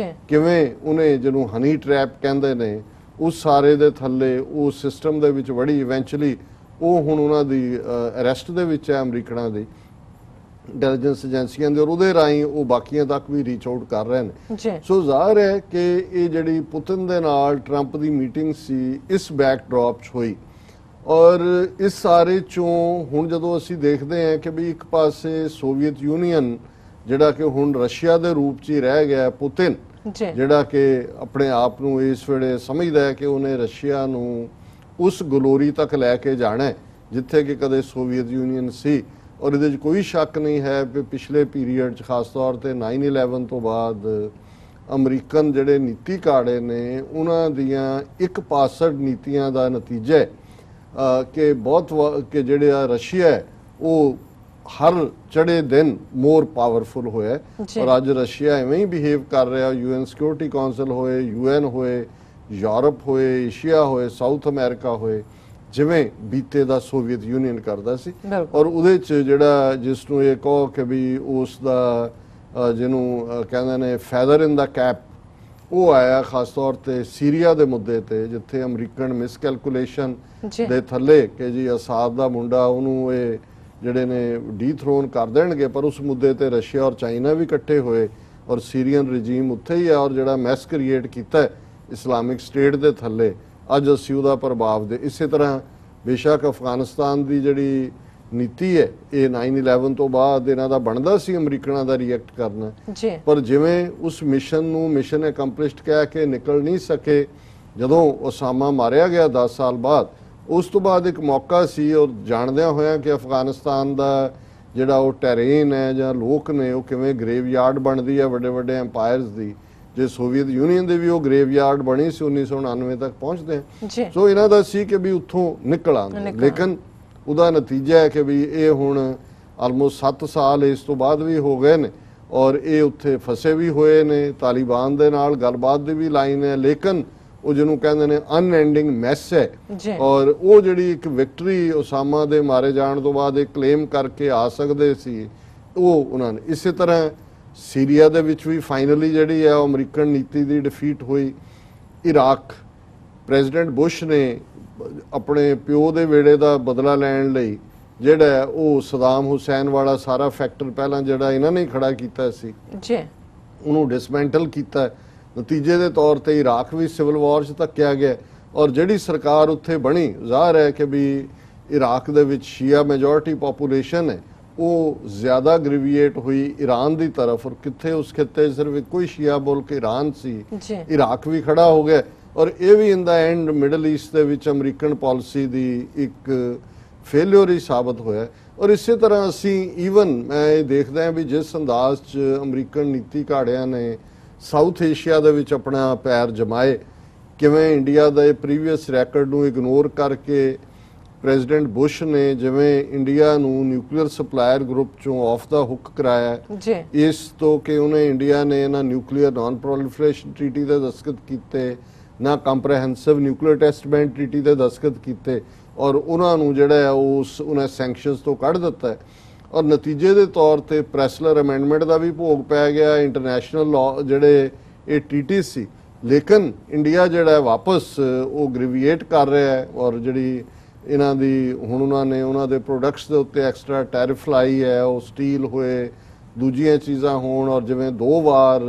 ਕਿਵੇਂ ਉਹਨੇ ਜਿਹਨੂੰ ਹਨੀ ਟ੍ਰੈਪ ਕਹਿੰਦੇ ਨੇ ਉਸ ਸਾਰੇ ਦੇ ਥੱਲੇ ਉਹ ਸਿਸਟਮ ਦੇ ਵਿੱਚ ਵੜੀ। ਇਵੈਂਚੁਅਲੀ ਉਹ ਹੁਣ ਉਹਨਾਂ ਦੀ ਅਰੈਸਟ ਦੇ ਵਿੱਚ ਹੈ ਅਮਰੀਕਨਾਂ ਦੀ ਇੰਟੈਲੀਜੈਂਸ ਏਜੰਸੀਆਂ ਦੇ, ਔਰ ਉਹਦੇ ਰਾਹੀਂ ਉਹ ਬਾਕੀਆਂ ਤੱਕ ਵੀ ਰੀਚ ਆਊਟ ਕਰ ਰਹੇ ਨੇ। ਸੋ ਜ਼ਾਹਰ ਹੈ ਕਿ ਇਹ ਜਿਹੜੀ ਪੁਤਿਨ ਦੇ ਨਾਲ ਟਰੰਪ ਦੀ ਮੀਟਿੰਗ ਸੀ ਇਸ ਬੈਕਡ੍ਰੌਪ 'ਚ ਹੋਈ। ਔਰ ਇਸ ਸਾਰੇ 'ਚੋਂ ਹੁਣ ਜਦੋਂ ਅਸੀਂ ਦੇਖਦੇ ਹਾਂ ਕਿ ਵੀ ਇੱਕ ਪਾਸੇ ਸੋਵੀਅਤ ਯੂਨੀਅਨ ਜਿਹੜਾ ਕਿ ਹੁਣ ਰਸ਼ੀਆ ਦੇ ਰੂਪ 'ਚ ਹੀ ਰਹਿ ਗਿਆ, ਪੁਤਿਨ ਜਿਹੜਾ ਕਿ ਆਪਣੇ ਆਪ ਨੂੰ ਇਸ ਵੇਲੇ ਸਮਝਦਾ ਹੈ ਕਿ ਉਹਨੇ ਰਸ਼ੀਆ ਨੂੰ ਉਸ ਗਲੋਰੀ ਤੱਕ ਲੈ ਕੇ ਜਾਣਾ ਜਿੱਥੇ ਕਿ ਕਦੇ ਸੋਵੀਅਤ ਯੂਨੀਅਨ ਸੀ। ਔਰ ਇਹਦੇ 'ਚ ਕੋਈ ਸ਼ੱਕ ਨਹੀਂ ਹੈ ਕਿ ਪਿਛਲੇ ਪੀਰੀਅਡ 'ਚ ਖਾਸ ਤੌਰ ਤੇ 9/11 ਤੋਂ ਬਾਅਦ ਅਮਰੀਕਨ ਜਿਹੜੇ ਨੀਤੀ ਕਾੜੇ ਨੇ ਉਹਨਾਂ ਦੀਆਂ ਇੱਕ ਪਾਸੜ ਨੀਤੀਆਂ ਦਾ ਨਤੀਜਾ ਹੈ ਕਿ ਕਿ ਜਿਹੜਾ ਰਸ਼ੀਆ ਹੈ ਉਹ ਹਰ ਚੜੇ ਦਿਨ ਮੋਰ ਪਾਵਰਫੁਲ ਹੋਇਆ। ਔਰ ਅੱਜ ਰਸ਼ੀਆ ਐਵੇਂ ਹੀ ਬਿਹੇਵ ਕਰ ਰਿਹਾ। UN ਸਿਕਿਉਰਿਟੀ ਕਾਉਂਸਲ ਹੋਏ, UN ਹੋਏ, ਯੂਰਪ ਹੋਏ, ਏਸ਼ੀਆ ਹੋਏ, ਸਾਊਥ ਅਮਰੀਕਾ ਹੋਏ, ਜਿਵੇਂ ਬੀਤੇ ਦਾ ਸੋਵੀਅਤ ਯੂਨੀਅਨ ਕਰਦਾ ਸੀ। ਔਰ ਉਹਦੇ 'ਚ ਜਿਹੜਾ ਜਿਸ ਨੂੰ ਇਹ ਕਹੋ ਕਿ ਵੀ ਉਸ ਦਾ ਜਿਹਨੂੰ ਕਹਿੰਦੇ ਨੇ ਫੈਦਰ ਇਨ ਦਾ ਕੈਪ, ਉਹ ਆਇਆ ਖਾਸ ਤੌਰ ਤੇ ਸੀਰੀਆ ਦੇ ਮੁੱਦੇ ਤੇ, ਜਿੱਥੇ ਅਮਰੀਕਨ ਮਿਸਕੈਲਕੂਲੇਸ਼ਨ ਦੇ ਥੱਲੇ ਕਿ ਜੀ ਅਸਾਦ ਦਾ ਮੁੰਡਾ ਉਹਨੂੰ ਇਹ ਜਿਹੜੇ ਨੇ ਡੀਥਰੋਨ ਕਰ ਦੇਣਗੇ, ਪਰ ਉਸ ਮੁੱਦੇ ਤੇ ਰਸ਼ੀਆ ਔਰ ਚਾਈਨਾ ਵੀ ਇਕੱਠੇ ਹੋਏ ਔਰ ਸੀਰੀਅਨ ਰਜੀਮ ਉੱਥੇ ਹੀ ਆ। ਔਰ ਜਿਹੜਾ ਮੈਸ ਕ੍ਰੀਏਟ ਕੀਤਾ ਇਸਲਾਮਿਕ ਸਟੇਟ ਦੇ ਥੱਲੇ ਅੱਜ ਅਸੀਂ ਉਹਦਾ ਪ੍ਰਭਾਵ ਦੇ ਇਸੇ ਤਰ੍ਹਾਂ ਬੇਸ਼ੱਕ ਅਫਗਾਨਿਸਤਾਨ ਦੀ ਜਿਹੜੀ ਨੀਤੀ ਹੈ ਇਹ 9/11 ਤੋਂ ਬਾਅਦ ਇਹਨਾਂ ਦਾ ਬਣਦਾ ਸੀ ਅਮਰੀਕਨਾਂ ਦਾ ਰਿਐਕਟ ਕਰਨਾ ਜੀ, ਪਰ ਜਿਵੇਂ ਉਸ ਮਿਸ਼ਨ ਨੂੰ ਮਿਸ਼ਨ ਅਕੰਪਲਿਸ਼ਡ ਕਹਿ ਕੇ ਨਿਕਲ ਨਹੀਂ ਸਕੇ ਜਦੋਂ ਉਸਾਮਾ ਮਾਰਿਆ ਗਿਆ 10 ਸਾਲ ਬਾਅਦ ਉਸ ਤੋਂ ਬਾਅਦ ਇੱਕ ਮੌਕਾ ਸੀ ਔਰ ਜਾਣਦਿਆਂ ਹੋਇਆਂ ਕਿ ਅਫਗਾਨਿਸਤਾਨ ਦਾ ਜਿਹੜਾ ਉਹ ਟੈਰੇਨ ਹੈ ਜਾਂ ਲੋਕ ਨੇ ਉਹ ਕਿਵੇਂ ਗ੍ਰੇਵਯਾਰਡ ਬਣਦੀ ਹੈ ਵੱਡੇ ਵੱਡੇ ਐਮਪਾਇਰਸ ਦੀ ਜੇ ਸੋਵੀਅਤ ਯੂਨੀਅਨ ਦੇ ਵੀ ਉਹ ਗ੍ਰੇਵਯਾਰਡ ਬਣੀ ਸੀ 1999 ਤੱਕ ਪਹੁੰਚਦੇ ਜੀ, ਸੋ ਇਹਨਾਂ ਦਾ ਸੀ ਕਿ ਵੀ ਉੱਥੋਂ ਨਿਕਲ ਆਉਂਦੇ ਲੇਕਿਨ ਉਹਦਾ ਨਤੀਜਾ ਹੈ ਕਿ ਵੀ ਇਹ ਹੁਣ ਆਲਮੋਸਟ 7 ਸਾਲ ਇਸ ਤੋਂ ਬਾਅਦ ਵੀ ਹੋ ਗਏ ਨੇ ਔਰ ਇਹ ਉੱਥੇ ਫਸੇ ਵੀ ਹੋਏ ਨੇ ਤਾਲਿਬਾਨ ਦੇ ਨਾਲ ਗੱਲਬਾਤ ਦੀ ਵੀ ਲਾਈਨ ਹੈ ਲੇਕਿਨ ਉਹ ਜਿਹਨੂੰ ਕਹਿੰਦੇ ਨੇ ਅਨਐਂਡਿੰਗ ਮੈਸ ਹੈ ਜੀ, ਔਰ ਉਹ ਜਿਹੜੀ ਇੱਕ ਵਿਕਟਰੀ ਉਸਾਮਾ ਦੇ ਮਾਰੇ ਜਾਣ ਤੋਂ ਬਾਅਦ ਇਹ ਕਲੇਮ ਕਰਕੇ ਆ ਸਕਦੇ ਸੀ ਉਹ ਉਹਨਾਂ ਨੇ ਇਸੇ ਤਰ੍ਹਾਂ ਸੀਰੀਆ ਦੇ ਵਿੱਚ ਵੀ ਫਾਈਨਲੀ ਜਿਹੜੀ ਹੈ ਉਹ ਅਮਰੀਕਨ ਨੀਤੀ ਦੀ ਡਿਫੀਟ ਹੋਈ ਇਰਾਕ ਪ੍ਰੈਜ਼ੀਡੈਂਟ ਬੁਸ਼ ਨੇ ਆਪਣੇ ਪਿਓ ਦੇ ਵੇੜੇ ਦਾ ਬਦਲਾ ਲੈਣ ਲਈ ਜਿਹੜਾ ਉਹ ਸਦਾਮ ਹੁਸੈਨ ਵਾਲਾ ਸਾਰਾ ਫੈਕਟਰ ਪਹਿਲਾਂ ਜਿਹੜਾ ਇਹਨਾਂ ਨੇ ਖੜਾ ਕੀਤਾ ਸੀ ਜੀ, ਉਹਨੂੰ ਡਿਸਮੈਂਟਲ ਕੀਤਾ ਨਤੀਜੇ ਦੇ ਤੌਰ ਤੇ ਇਰਾਕ ਵੀ ਸਿਵਲ ਵਾਰ 'ਚ ਧੱਕਿਆ ਗਿਆ ਔਰ ਜਿਹੜੀ ਸਰਕਾਰ ਉੱਥੇ ਬਣੀ ਜ਼ਾਹਰ ਹੈ ਕਿ ਵੀ ਇਰਾਕ ਦੇ ਵਿੱਚ ਸ਼ੀਆ ਮੈਜੋਰਿਟੀ ਪੋਪੂਲੇਸ਼ਨ ਹੈ ਉਹ ਜ਼ਿਆਦਾ ਗ੍ਰੇਵੀਏਟ ਹੋਈ ਈਰਾਨ ਦੀ ਤਰਫ ਔਰ ਕਿੱਥੇ ਉਸ ਖਿੱਤੇ ਸਿਰਫ ਇੱਕੋ ਹੀ ਸ਼ੀਆ ਮੁਲਕ ਈਰਾਨ ਸੀ ਇਰਾਕ ਵੀ ਖੜਾ ਹੋ ਗਿਆ ਔਰ ਇਹ ਵੀ ਇਨ ਦਾ ਐਂਡ ਮਿਡਲ ਈਸਟ ਦੇ ਵਿੱਚ ਅਮਰੀਕਨ ਪਾਲਿਸੀ ਦੀ ਇੱਕ ਫੇਲਿਅਰ ਹੀ ਸਾਬਤ ਹੋਇਆ ਔਰ ਇਸੇ ਤਰ੍ਹਾਂ ਅਸੀਂ ਈਵਨ ਮੈਂ ਇਹ ਦੇਖਦਾ ਹਾਂ ਵੀ ਜਿਸ ਅੰਦਾਜ਼ 'ਚ ਅਮਰੀਕਨ ਨੀਤੀ ਘਾੜਿਆਂ ਨੇ ਸਾਊਥ ਏਸ਼ੀਆ ਦੇ ਵਿੱਚ ਆਪਣਾ ਪੈਰ ਜਮਾਏ ਕਿਵੇਂ ਇੰਡੀਆ ਦੇ ਪ੍ਰੀਵੀਅਸ ਰੈਕਰਡ ਨੂੰ ਇਗਨੋਰ ਕਰਕੇ ਪ੍ਰੈਜ਼ੀਡੈਂਟ ਬੁਸ਼ ਨੇ ਜਿਵੇਂ ਇੰਡੀਆ ਨੂੰ ਨਿਊਕਲੀਅਰ ਸਪਲਾਇਰ ਗਰੁੱਪ ਚੋਂ ਆਫ ਦਾ ਹੁੱਕ ਕਰਾਇਆ ਜੀ, ਇਸ ਤੋਂ ਕਿ ਉਹਨੇ ਇੰਡੀਆ ਨੇ ਇਹਨਾਂ ਨਿਊਕਲੀਅਰ ਨਾਨ ਪ੍ਰੋਲੀਫਰੇਸ਼ਨ ਟ੍ਰੀਟੀ ਤੇ ਦਸਤਖਤ ਕੀਤੇ ਨਾ ਕੰਪਰੈਹੈਂਸਿਵ ਨਿਊਕਲੀਅਰ ਟੈਸਟ ਬੈਨ ਟ੍ਰੀਟੀ ਤੇ ਦਸਤਖਤ ਕੀਤੇ ਔਰ ਉਹਨਾਂ ਨੂੰ ਜਿਹੜਾ ਉਸ ਉਹਨਾਂ ਸੈਂਕਸ਼ਨਸ ਤੋਂ ਕੱਢ ਦਿੱਤਾ ਔਰ ਨਤੀਜੇ ਦੇ ਤੌਰ ਤੇ ਪ੍ਰੈਸਲਰ ਅਮੈਂਡਮੈਂਟ ਦਾ ਵੀ ਭੋਗ ਪੈ ਗਿਆ ਇੰਟਰਨੈਸ਼ਨਲ ਲਾਅ ਜਿਹੜੇ ਇਹ ਟੀਟੀ ਸੀ ਲੇਕਿਨ ਇੰਡੀਆ ਜਿਹੜਾ ਵਾਪਸ ਉਹ ਗ੍ਰੇਵੀਏਟ ਕਰ ਰਿਹਾ ਹੈ ਔਰ ਜਿਹੜੀ ਇਹਨਾਂ ਦੀ ਹੁਣ ਉਹਨਾਂ ਨੇ ਉਹਨਾਂ ਦੇ ਪ੍ਰੋਡਕਟਸ ਦੇ ਉੱਤੇ ਐਕਸਟਰਾ ਟੈਰਿਫ ਲਾਈ ਹੈ ਉਹ ਸਟੀਲ ਹੋਏ ਦੂਜੀਆਂ ਚੀਜ਼ਾਂ ਹੋਣ ਔਰ ਜਿਵੇਂ 2 ਵਾਰ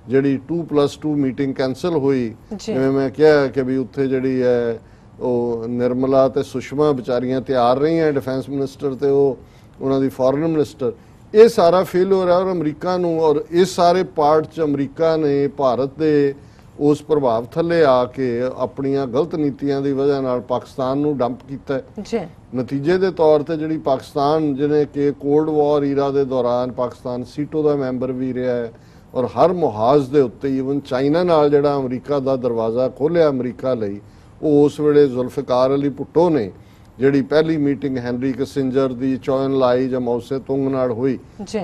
ਜਿਹੜੀ 2+2 ਮੀਟਿੰਗ ਕੈਂਸਲ ਹੋਈ ਜਿਵੇਂ ਮੈਂ ਕਿਹਾ ਕਿ ਵੀ ਉੱਥੇ ਜਿਹੜੀ ਹੈ ਉਹ ਨਿਰਮਲਾ ਤੇ ਸੁਸ਼ਮਾ ਵਿਚਾਰੀਆਂ ਤਿਆਰ ਰਹੀਆਂ ਡਿਫੈਂਸ ਮਿਨਿਸਟਰ ਤੇ ਉਹ ਉਹਨਾਂ ਦੀ ਫੋਰਨ ਮਿਨਿਸਟਰ ਇਹ ਸਾਰਾ ਫੇਲਿਅਰ ਹੈ ਔਰ ਅਮਰੀਕਾ ਨੂੰ ਔਰ ਇਸ ਸਾਰੇ ਪਾਰਟ 'ਚ ਅਮਰੀਕਾ ਨੇ ਭਾਰਤ ਦੇ ਉਸ ਪ੍ਰਭਾਵ ਥੱਲੇ ਆ ਕੇ ਆਪਣੀਆਂ ਗਲਤ ਨੀਤੀਆਂ ਦੀ ਵਜ੍ਹਾ ਨਾਲ ਪਾਕਿਸਤਾਨ ਨੂੰ ਡੰਪ ਕੀਤਾ ਜੀ ਨਤੀਜੇ ਦੇ ਤੌਰ ਤੇ ਜਿਹੜੀ ਪਾਕਿਸਤਾਨ ਜਿਹਨੇ ਕਿ ਕੋਲਡ ਵਾਰ ਈਰਾ ਦੇ ਦੌਰਾਨ ਪਾਕਿਸਤਾਨ ਸੀਟੋ ਦਾ ਮੈਂਬਰ ਵੀ ਰਿਹਾ ਹੈ ਔਰ ਹਰ ਮੁਹਾਜ਼ ਦੇ ਉੱਤੇ ਈਵਨ ਚਾਈਨਾ ਨਾਲ ਜਿਹੜਾ ਅਮਰੀਕਾ ਦਾ ਦਰਵਾਜ਼ਾ ਖੋਲ੍ਹਿਆ ਅਮਰੀਕਾ ਲਈ ਉਹ ਉਸ ਵੇਲੇ ਜ਼ੁਲਫਿਕਾਰ ਅਲੀ ਭੁੱਟੋ ਨੇ ਜਿਹੜੀ ਪਹਿਲੀ ਮੀਟਿੰਗ ਹੈਨਰੀ ਕਿਸਿੰਜਰ ਦੀ ਚੌਨ ਲਾਈ ਜਾਂ ਮੌਸੇ ਤੁੰਗ ਨਾਲ ਹੋਈ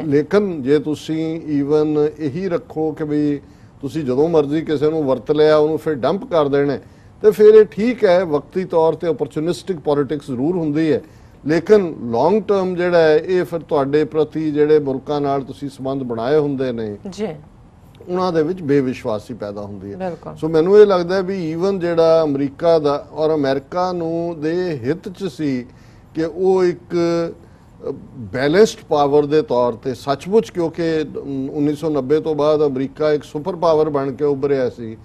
ਲੇਕਿਨ ਜੇ ਤੁਸੀਂ ਈਵਨ ਇਹੀ ਰੱਖੋ ਕਿ ਵੀ ਤੁਸੀਂ ਜਦੋਂ ਮਰਜ਼ੀ ਕਿਸੇ ਨੂੰ ਵਰਤ ਲਿਆ ਉਹਨੂੰ ਫਿਰ ਡੰਪ ਕਰ ਦੇਣਾ ਤੇ ਫਿਰ ਇਹ ਠੀਕ ਹੈ ਵਕਤੀ ਤੌਰ ਤੇ ਓਪਰਚੁਨਿਸਟਿਕ ਪੋਲਿਟਿਕਸ ਜ਼ਰੂਰ ਹੁੰਦੀ ਹੈ ਲੇਕਿਨ ਲੌਂਗ ਟਰਮ ਜਿਹੜਾ ਹੈ ਇਹ ਫਿਰ ਤੁਹਾਡੇ ਪ੍ਰਤੀ ਜਿਹੜੇ ਮੁਲਕਾਂ ਨਾਲ ਤੁਸੀਂ ਸੰਬੰਧ ਬਣਾਏ ਹੁੰਦੇ ਨੇ ਉਹਨਾਂ ਦੇ ਵਿੱਚ ਬੇਵਿਸ਼ਵਾਸੀ ਪੈਦਾ ਹੁੰਦੀ ਹੈ ਸੋ ਮੈਨੂੰ ਇਹ ਲੱਗਦਾ ਵੀ ਈਵਨ ਜਿਹੜਾ ਅਮਰੀਕਾ ਦਾ ਔਰ ਅਮਰੀਕਾ ਨੂੰ ਦੇ ਹਿੱਤ 'ਚ ਸੀ ਕਿ ਉਹ ਇੱਕ ਬੈਲੈਂਸਡ ਪਾਵਰ ਦੇ ਤੌਰ ਤੇ ਸੱਚਮੁੱਚ ਕਿਉਂਕਿ 1990 ਤੋਂ ਬਾਅਦ ਅਮਰੀਕਾ ਇੱਕ ਸੁਪਰ ਪਾਵਰ ਬਣ ਕੇ ਉੱਭਰਿਆ ਸੀ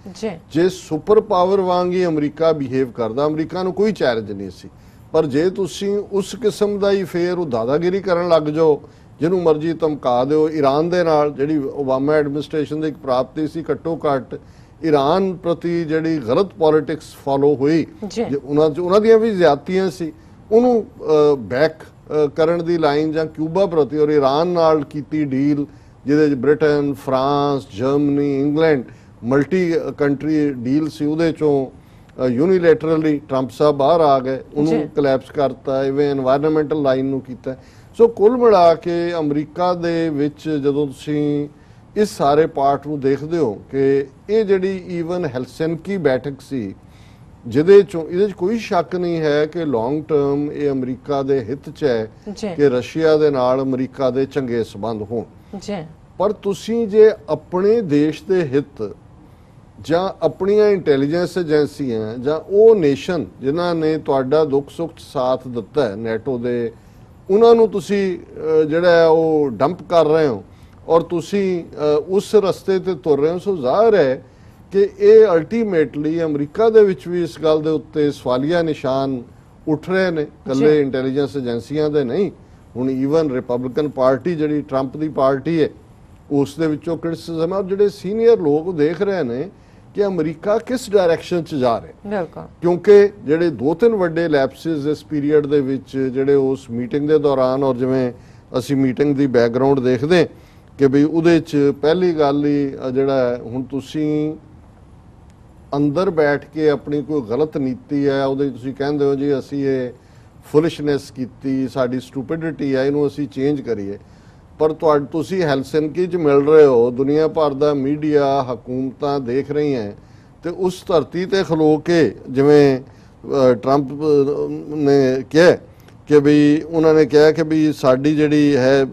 ਜੇ ਸੁਪਰ ਪਾਵਰ ਵਾਂਗ ਹੀ ਅਮਰੀਕਾ ਬਿਹੇਵ ਕਰਦਾ ਅਮਰੀਕਾ ਨੂੰ ਕੋਈ ਚੈਲੰਜ ਨਹੀਂ ਸੀ ਪਰ ਜੇ ਤੁਸੀਂ ਉਸ ਕਿਸਮ ਦਾ ਹੀ ਫੇਰ ਉਹ ਦਾਦਾਗਿਰੀ ਕਰਨ ਲੱਗ ਜਾਓ ਜਿਹਨੂੰ ਮਰਜ਼ੀ ਧਮਕਾ ਦਿਓ ਈਰਾਨ ਦੇ ਨਾਲ ਜਿਹੜੀ ਓਬਾਮਾ ਐਡਮਿਨਿਸਟ੍ਰੇਸ਼ਨ ਦੀ ਇੱਕ ਪ੍ਰਾਪਤੀ ਸੀ ਘੱਟੋ ਘੱਟ ਈਰਾਨ ਪ੍ਰਤੀ ਜਿਹੜੀ ਗਲਤ ਪੋਲਿਟਿਕਸ ਫਾਲੋ ਹੋਈ ਉਹਨਾਂ ਦੀਆਂ ਵੀ ਜ਼ਿਆਦਤੀਆਂ ਸੀ ਉਹਨੂੰ ਬੈਕ ਕਰਨ ਦੀ ਲਾਈਨ ਜਾਂ ਕਿਊਬਾ ਪ੍ਰਤੀ ਔਰ ਈਰਾਨ ਨਾਲ ਕੀਤੀ ਡੀਲ ਜਿਹਦੇ 'ਚ Britain France Germany England multi country deal ਸੀ ਉਹਦੇ 'ਚੋਂ ਯੂਨੀਲੈਟਰਲੀ ਟਰੰਪ ਸਾਹਿਬ ਬਾਹਰ ਆ ਗਏ ਉਹਨੂੰ ਕਲੈਪਸ ਕਰਤਾ ਇਵੇਂ ਐਨਵਾਇਰਨਮੈਂਟਲ ਲਾਈਨ ਨੂੰ ਕੀਤਾ ਸੋ ਕੁੱਲ ਮਿਲਾ ਕੇ ਅਮਰੀਕਾ ਦੇ ਵਿੱਚ ਜਦੋਂ ਤੁਸੀਂ ਇਸ ਸਾਰੇ ਪਾਰਟ ਨੂੰ ਦੇਖਦੇ ਹੋ ਕਿ ਇਹ ਜਿਹੜੀ ਈਵਨ ਹੈਲਸਿੰਕੀ ਬੈਠਕ ਸੀ ਜਿਹਦੇ 'ਚੋਂ ਇਹਦੇ 'ਚ ਕੋਈ ਸ਼ੱਕ ਨਹੀਂ ਹੈ ਕਿ ਲੌਂਗ ਟਰਮ ਇਹ ਅਮਰੀਕਾ ਦੇ ਹਿੱਤ 'ਚ ਹੈ ਕਿ ਰਸ਼ੀਆ ਦੇ ਨਾਲ ਅਮਰੀਕਾ ਦੇ ਚੰਗੇ ਸੰਬੰਧ ਹੋਣ ਪਰ ਤੁਸੀਂ ਜੇ ਆਪਣੇ ਦੇਸ਼ ਦੇ ਹਿੱਤ ਜਾਂ ਆਪਣੀਆਂ ਇੰਟੈਲੀਜੈਂਸ ਏਜੰਸੀਆਂ ਜਾਂ ਉਹ ਨੇਸ਼ਨ ਜਿਨ੍ਹਾਂ ਨੇ ਤੁਹਾਡਾ ਦੁੱਖ ਸੁੱਖ ਸਾਥ ਦਿੱਤਾ ਹੈ ਨੈਟੋ ਦੇ ਉਹਨਾਂ ਨੂੰ ਤੁਸੀਂ ਜਿਹੜਾ ਉਹ ਡੰਪ ਕਰ ਰਹੇ ਹੋ ਔਰ ਤੁਸੀਂ ਉਸ ਰਸਤੇ ਤੇ ਤੁਰ ਰਹੇ ਹੋ ਸੋ ਜ਼ਾਹਰ ਹੈ ਕਿ ਇਹ ਅਲਟੀਮੇਟਲੀ ਅਮਰੀਕਾ ਦੇ ਵਿੱਚ ਵੀ ਇਸ ਗੱਲ ਦੇ ਉੱਤੇ ਸਵਾਲੀਆ ਨਿਸ਼ਾਨ ਉੱਠ ਰਹੇ ਨੇ, ਇਕੱਲੇ ਇੰਟੈਲੀਜੈਂਸ ਏਜੰਸੀਆਂ ਦੇ ਨਹੀਂ। ਹੁਣ ਈਵਨ ਰਿਪਬਲਿਕਨ ਪਾਰਟੀ ਜਿਹੜੀ ਟਰੰਪ ਦੀ ਪਾਰਟੀ ਹੈ ਉਸ ਦੇ ਵਿੱਚੋਂ ਕ੍ਰਿਟਿਸਿਜ਼ਮ ਹੈ, ਔਰ ਜਿਹੜੇ ਸੀਨੀਅਰ ਲੋਕ ਦੇਖ ਰਹੇ ਨੇ ਕਿ ਅਮਰੀਕਾ ਕਿਸ ਡਾਇਰੈਕਸ਼ਨ 'ਚ ਜਾ ਰਿਹਾ। ਬਿਲਕੁਲ, ਕਿਉਂਕਿ ਜਿਹੜੇ 2-3 ਵੱਡੇ ਲੈਪਸਿਸ ਇਸ ਪੀਰੀਅਡ ਦੇ ਵਿੱਚ ਜਿਹੜੇ ਉਸ ਮੀਟਿੰਗ ਦੇ ਦੌਰਾਨ, ਔਰ ਜਿਵੇਂ ਅਸੀਂ ਮੀਟਿੰਗ ਦੀ ਬੈਕਗ੍ਰਾਉਂਡ ਦੇਖਦੇ ਕਿ ਵੀ ਉਹਦੇ 'ਚ ਪਹਿਲੀ ਗੱਲ ਹੀ ਜਿਹੜਾ ਹੁਣ ਤੁਸੀਂ ਅੰਦਰ ਬੈਠ ਕੇ ਆਪਣੀ ਕੋਈ ਗਲਤ ਨੀਤੀ ਹੈ ਉਹਦੇ ਤੁਸੀਂ ਕਹਿੰਦੇ ਹੋ ਜੀ ਅਸੀਂ ਇਹ ਫੁਲਿਸ਼ਨੈਸ ਕੀਤੀ, ਸਾਡੀ ਸਟੂਪਿਡਿਟੀ ਹੈ, ਇਹਨੂੰ ਅਸੀਂ ਚੇਂਜ ਕਰੀਏ। ਪਰ ਤੁਸੀਂ ਹੈਲਸਿੰਕੀ 'ਚ ਮਿਲ ਰਹੇ ਹੋ, ਦੁਨੀਆ ਭਰ ਦਾ ਮੀਡੀਆ, ਹਕੂਮਤਾਂ ਦੇਖ ਰਹੀਆਂ, ਤੇ ਉਸ ਧਰਤੀ ਤੇ ਖਲੋ ਕੇ ਜਿਵੇਂ ਟਰੰਪ ਨੇ ਕਿਹਾ ਕਿ ਵੀ ਉਹਨਾਂ ਨੇ ਕਿਹਾ ਕਿ ਵੀ ਸਾਡੀ ਜਿਹੜੀ ਹੈ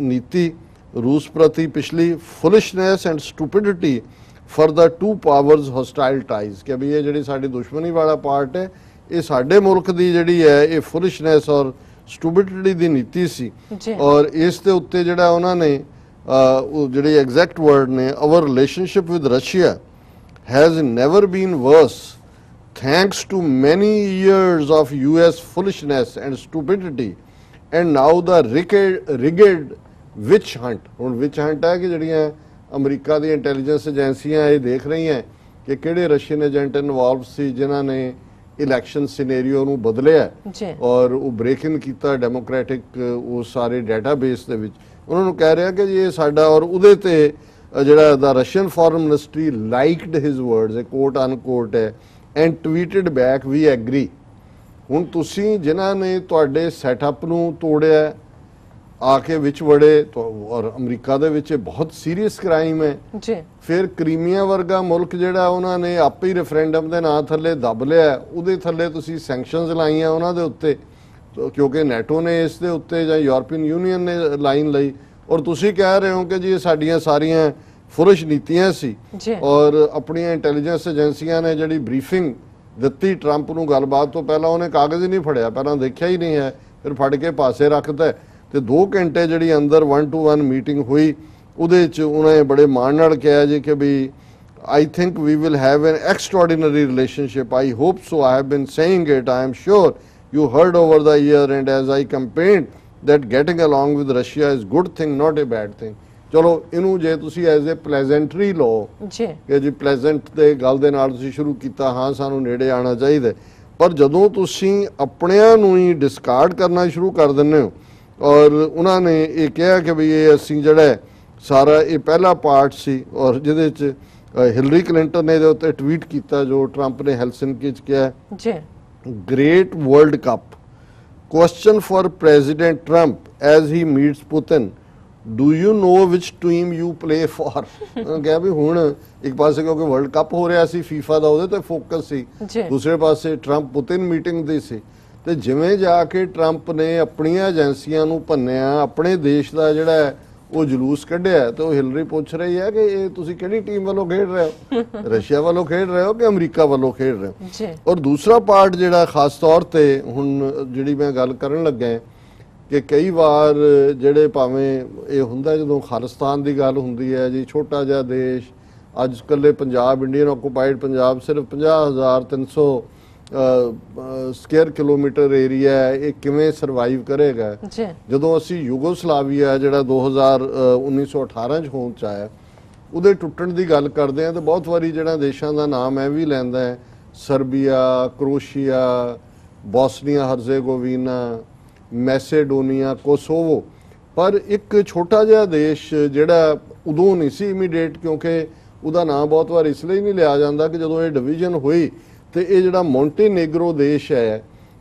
ਨੀਤੀ ਰੂਸ ਪ੍ਰਤੀ ਪਿਛਲੀ foolishness and stupidity for the two powers hostile ties, कि भी ये ਜਿਹੜੀ ਸਾਡੀ ਦੁਸ਼ਮਣੀ ਵਾਲਾ ਪਾਰਟ ਹੈ ਇਹ ਸਾਡੇ ਮੁਲਕ ਦੀ ਜਿਹੜੀ ਹੈ ਇਹ ਫੁਲਿਸ਼ਨੈਸ ਔਰ ਸਟੂਪਿਡਿਟੀ ਦੀ ਨੀਤੀ ਸੀ। ਔਰ ਇਸ ਦੇ ਉੱਤੇ ਜਿਹੜਾ ਉਹਨਾਂ ਨੇ ਜਿਹੜੇ ਐਗਜ਼ੈਕਟ ਵਰਡ ਨੇ, our relationship with Russia has never been worse thanks to many years of US foolishness and stupidity and now the rigged witch hunt। ਹੁਣ witch hunt ਹੈ ਕਿ ਜਿਹੜੀਆਂ ਅਮਰੀਕਾ ਦੀ ਇੰਟੈਲੀਜੈਂਸ ਏਜੰਸੀਆਂ ਇਹ ਦੇਖ ਰਹੀਆਂ ਕਿ ਕਿਹੜੇ ਰਸ਼ੀਅਨ ਏਜੰਟ ਇਨਵੋਲਵ ਸੀ ਜਿਨ੍ਹਾਂ ਨੇ ਇਲੈਕਸ਼ਨ ਸਿਨੈਰੀਓ ਨੂੰ ਬਦਲਿਆ ਔਰ ਉਹ ਬ੍ਰੇਕ ਇਨ ਕੀਤਾ ਡੈਮੋਕ੍ਰੈਟਿਕ ਉਹ ਸਾਰੇ ਡਾਟਾਬੇਸ ਦੇ ਵਿੱਚ। ਉਹਨਾਂ ਨੂੰ ਕਹਿ ਰਿਹਾ ਕਿ ਜੀ ਇਹ ਸਾਡਾ, ਔਰ ਉਹਦੇ ਤੇ ਜਿਹੜਾ ਦਾ Russian foreign ministry liked his words, ਇਹ ਕੋਟ ਅਨਕੋਟ ਹੈ, and tweeted back we agree. ਹੁਣ ਤੁਸੀਂ ਜਿਨ੍ਹਾਂ ਨੇ ਤੁਹਾਡੇ ਸੈਟਅਪ ਨੂੰ ਤੋੜਿਆ ਆ ਕੇ ਵਿੱਚ ਵੜੇ, ਔਰ ਅਮਰੀਕਾ ਦੇ ਵਿੱਚ ਬਹੁਤ ਸੀਰੀਅਸ ਕ੍ਰਾਈਮ ਹੈ ਜੀ। ਫਿਰ ਕ੍ਰੀਮੀਆ ਵਰਗਾ ਮੁਲਕ ਜਿਹੜਾ ਉਹਨਾਂ ਨੇ ਆਪੇ ਹੀ ਰੈਫਰੈਂਡਮ ਦੇ ਨਾਂ ਥੱਲੇ ਦੱਬ ਲਿਆ, ਉਹਦੇ ਥੱਲੇ ਤੁਸੀਂ ਸੈਂਕਸ਼ਨਸ ਲਾਈਆਂ ਉਹਨਾਂ ਦੇ ਉੱਤੇ, ਕਿਉਂਕਿ ਨੈਟੋ ਨੇ ਇਸ ਦੇ ਉੱਤੇ ਜਾਂ ਯੂਰਪੀਅਨ ਯੂਨੀਅਨ ਨੇ ਲਾਈਨ ਲਈ, ਔਰ ਤੁਸੀਂ ਕਹਿ ਰਹੇ ਹੋ ਕਿ ਜੀ ਇਹ ਸਾਡੀਆਂ ਸਾਰੀਆਂ ਫੁਰਸ਼ ਨੀਤੀਆਂ ਸੀ। ਔਰ ਆਪਣੀਆਂ ਇੰਟੈਲੀਜੈਂਸ ਏਜੰਸੀਆਂ ਨੇ ਜਿਹੜੀ ਬਰੀਫਿੰਗ ਦਿੱਤੀ ਟਰੰਪ ਨੂੰ ਗੱਲਬਾਤ ਤੋਂ ਪਹਿਲਾਂ, ਉਹਨੇ ਕਾਗਜ਼ ਹੀ ਨਹੀਂ ਫੜਿਆ, ਪਹਿਲਾਂ ਦੇਖਿਆ ਹੀ ਨਹੀਂ ਹੈ, ਫਿਰ ਫੜ ਕੇ ਪਾਸੇ ਰੱਖਦਾ। ਤੇ 2 ਘੰਟੇ ਜਿਹੜੀ ਅੰਦਰ 1-to-1 ਮੀਟਿੰਗ ਹੋਈ ਉਹਦੇ 'ਚ ਉਹਨਾਂ ਨੇ ਬੜੇ ਮਾਣ ਨਾਲ ਕਿਹਾ ਜੀ ਕਿ ਵੀ I think we will have an extraordinary relationship. I hope so. I have been saying it. I am sure you heard over the year and as I campaigned that getting along with Russia is good thing, not a bad thing. ਚਲੋ ਇਹਨੂੰ ਜੇ ਤੁਸੀਂ as a ਪਲੇਜ਼ੈਂਟਰੀ ਲਓ ਕਿ ਜੀ pleasant ਦੇ ਗੱਲ ਦੇ ਨਾਲ ਤੁਸੀਂ ਸ਼ੁਰੂ ਕੀਤਾ, ਹਾਂ ਸਾਨੂੰ ਨੇੜੇ ਆਉਣਾ ਚਾਹੀਦਾ, ਪਰ ਜਦੋਂ ਤੁਸੀਂ ਆਪਣਿਆਂ ਨੂੰ ਹੀ ਡਿਸਕਾਰਡ ਕਰਨਾ ਸ਼ੁਰੂ ਕਰ ਦਿੰਦੇ ਹੋ, ਔਰ ਉਹਨਾਂ ਨੇ ਇਹ ਕਿਹਾ ਕਿ ਵੀ ਇਹ ਅਸੀਂ ਜਿਹੜਾ ਸਾਰਾ ਇਹ ਪਹਿਲਾ ਪਾਰਟ ਸੀ, ਔਰ ਜਿਹਦੇ 'ਚ ਹਿਲਰੀ ਕਲਿੰਟਨ ਨੇ ਇਹਦੇ ਉੱਤੇ ਟਵੀਟ ਕੀਤਾ ਜੋ ਟਰੰਪ ਨੇ ਹੈਲਸਿੰਕੀ 'ਚ ਕਿਹਾ, great world cup question for president Trump as he meets Putin, do you know which team you play for. ਕਿਹਾ ਵੀ ਹੁਣ ਇੱਕ ਪਾਸੇ ਕਿਉਂਕਿ ਵਰਲਡ ਕੱਪ ਹੋ ਰਿਹਾ ਸੀ ਫੀਫਾ ਦਾ, ਉਹਦੇ ਤੇ ਫੋਕਸ ਸੀ, ਦੂਸਰੇ ਪਾਸੇ ਟਰੰਪ ਪੁਤਿਨ ਮੀਟਿੰਗ ਦੀ ਸੀ, ਤੇ ਜਿਵੇਂ ਜਾ ਕੇ ਟਰੰਪ ਨੇ ਆਪਣੀਆਂ ਏਜੰਸੀਆਂ ਨੂੰ ਭੰਨਿਆ, ਆਪਣੇ ਦੇਸ਼ ਦਾ ਜਿਹੜਾ ਉਹ ਜਲੂਸ ਕੱਢਿਆ, ਤੇ ਉਹ ਹਿਲਰੀ ਪੁੱਛ ਰਹੀ ਹੈ ਕਿ ਇਹ ਤੁਸੀਂ ਕਿਹੜੀ ਟੀਮ ਵੱਲੋਂ ਖੇਡ ਰਹੇ ਹੋ, ਰਸ਼ੀਆ ਵੱਲੋਂ ਖੇਡ ਰਹੇ ਹੋ ਕਿ ਅਮਰੀਕਾ ਵੱਲੋਂ ਖੇਡ ਰਹੇ ਹੋ। ਔਰ ਦੂਸਰਾ ਪਾਰਟ ਜਿਹੜਾ ਖਾਸ ਤੌਰ ਤੇ ਹੁਣ ਜਿਹੜੀ ਮੈਂ ਗੱਲ ਕਰਨ ਲੱਗਾ ਕਿ ਕਈ ਵਾਰ ਜਿਹੜੇ ਭਾਵੇਂ ਇਹ ਹੁੰਦਾ ਜਦੋਂ ਖਾਲਿਸਤਾਨ ਦੀ ਗੱਲ ਹੁੰਦੀ ਹੈ ਜੀ, ਛੋਟਾ ਜਿਹਾ ਦੇਸ਼, ਅੱਜ ਕੱਲੇ ਪੰਜਾਬ, ਇੰਡੀਅਨ ਆਕੂਪਾਈਡ ਪੰਜਾਬ ਸਿਰਫ 50,300 ਸਕੁਅਰ ਕਿਲੋਮੀਟਰ ਏਰੀਆ ਹੈ, ਇਹ ਕਿਵੇਂ ਸਰਵਾਈਵ ਕਰੇਗਾ। ਜਦੋਂ ਅਸੀਂ ਯੂਗੋਸਲਾਵੀਆ ਜਿਹੜਾ 1918 ਚ ਹੋਂਦ ਚ ਆਇਆ ਉਹਦੇ ਟੁੱਟਣ ਦੀ ਗੱਲ ਕਰਦੇ ਹਾਂ ਤਾਂ ਬਹੁਤ ਵਾਰੀ ਜਿਹੜਾ ਦੇਸ਼ਾਂ ਦਾ ਨਾਮ ਐ ਵੀ ਲੈਂਦਾ ਹੈ, ਸਰਬੀਆ, ਕਰੋਸ਼ੀਆ, ਬੋਸਨੀਆ ਹਰਜ਼ੇਗੋਵੀਨਾ, ਮੈਸੇਡੋਨੀਆ, ਕੋਸੋਵੋ, ਪਰ ਇੱਕ ਛੋਟਾ ਜਿਹਾ ਦੇਸ਼ ਜਿਹੜਾ ਉਦੋਂ ਨਹੀਂ ਸੀ ਇਮੀਡੀਏਟ, ਕਿਉਂਕਿ ਉਹਦਾ ਨਾਮ ਬਹੁਤ ਵਾਰ ਇਸ ਲਈ ਨਹੀਂ ਲਿਆ ਜਾਂਦਾ ਕਿ ਜਦੋਂ ਇਹ ਡਿਵੀਜ਼ਨ ਹੋਈ ਤੇ ਇਹ ਜਿਹੜਾ ਮੌਂਟੇਨੇਗਰੋ ਦੇਸ਼ ਹੈ,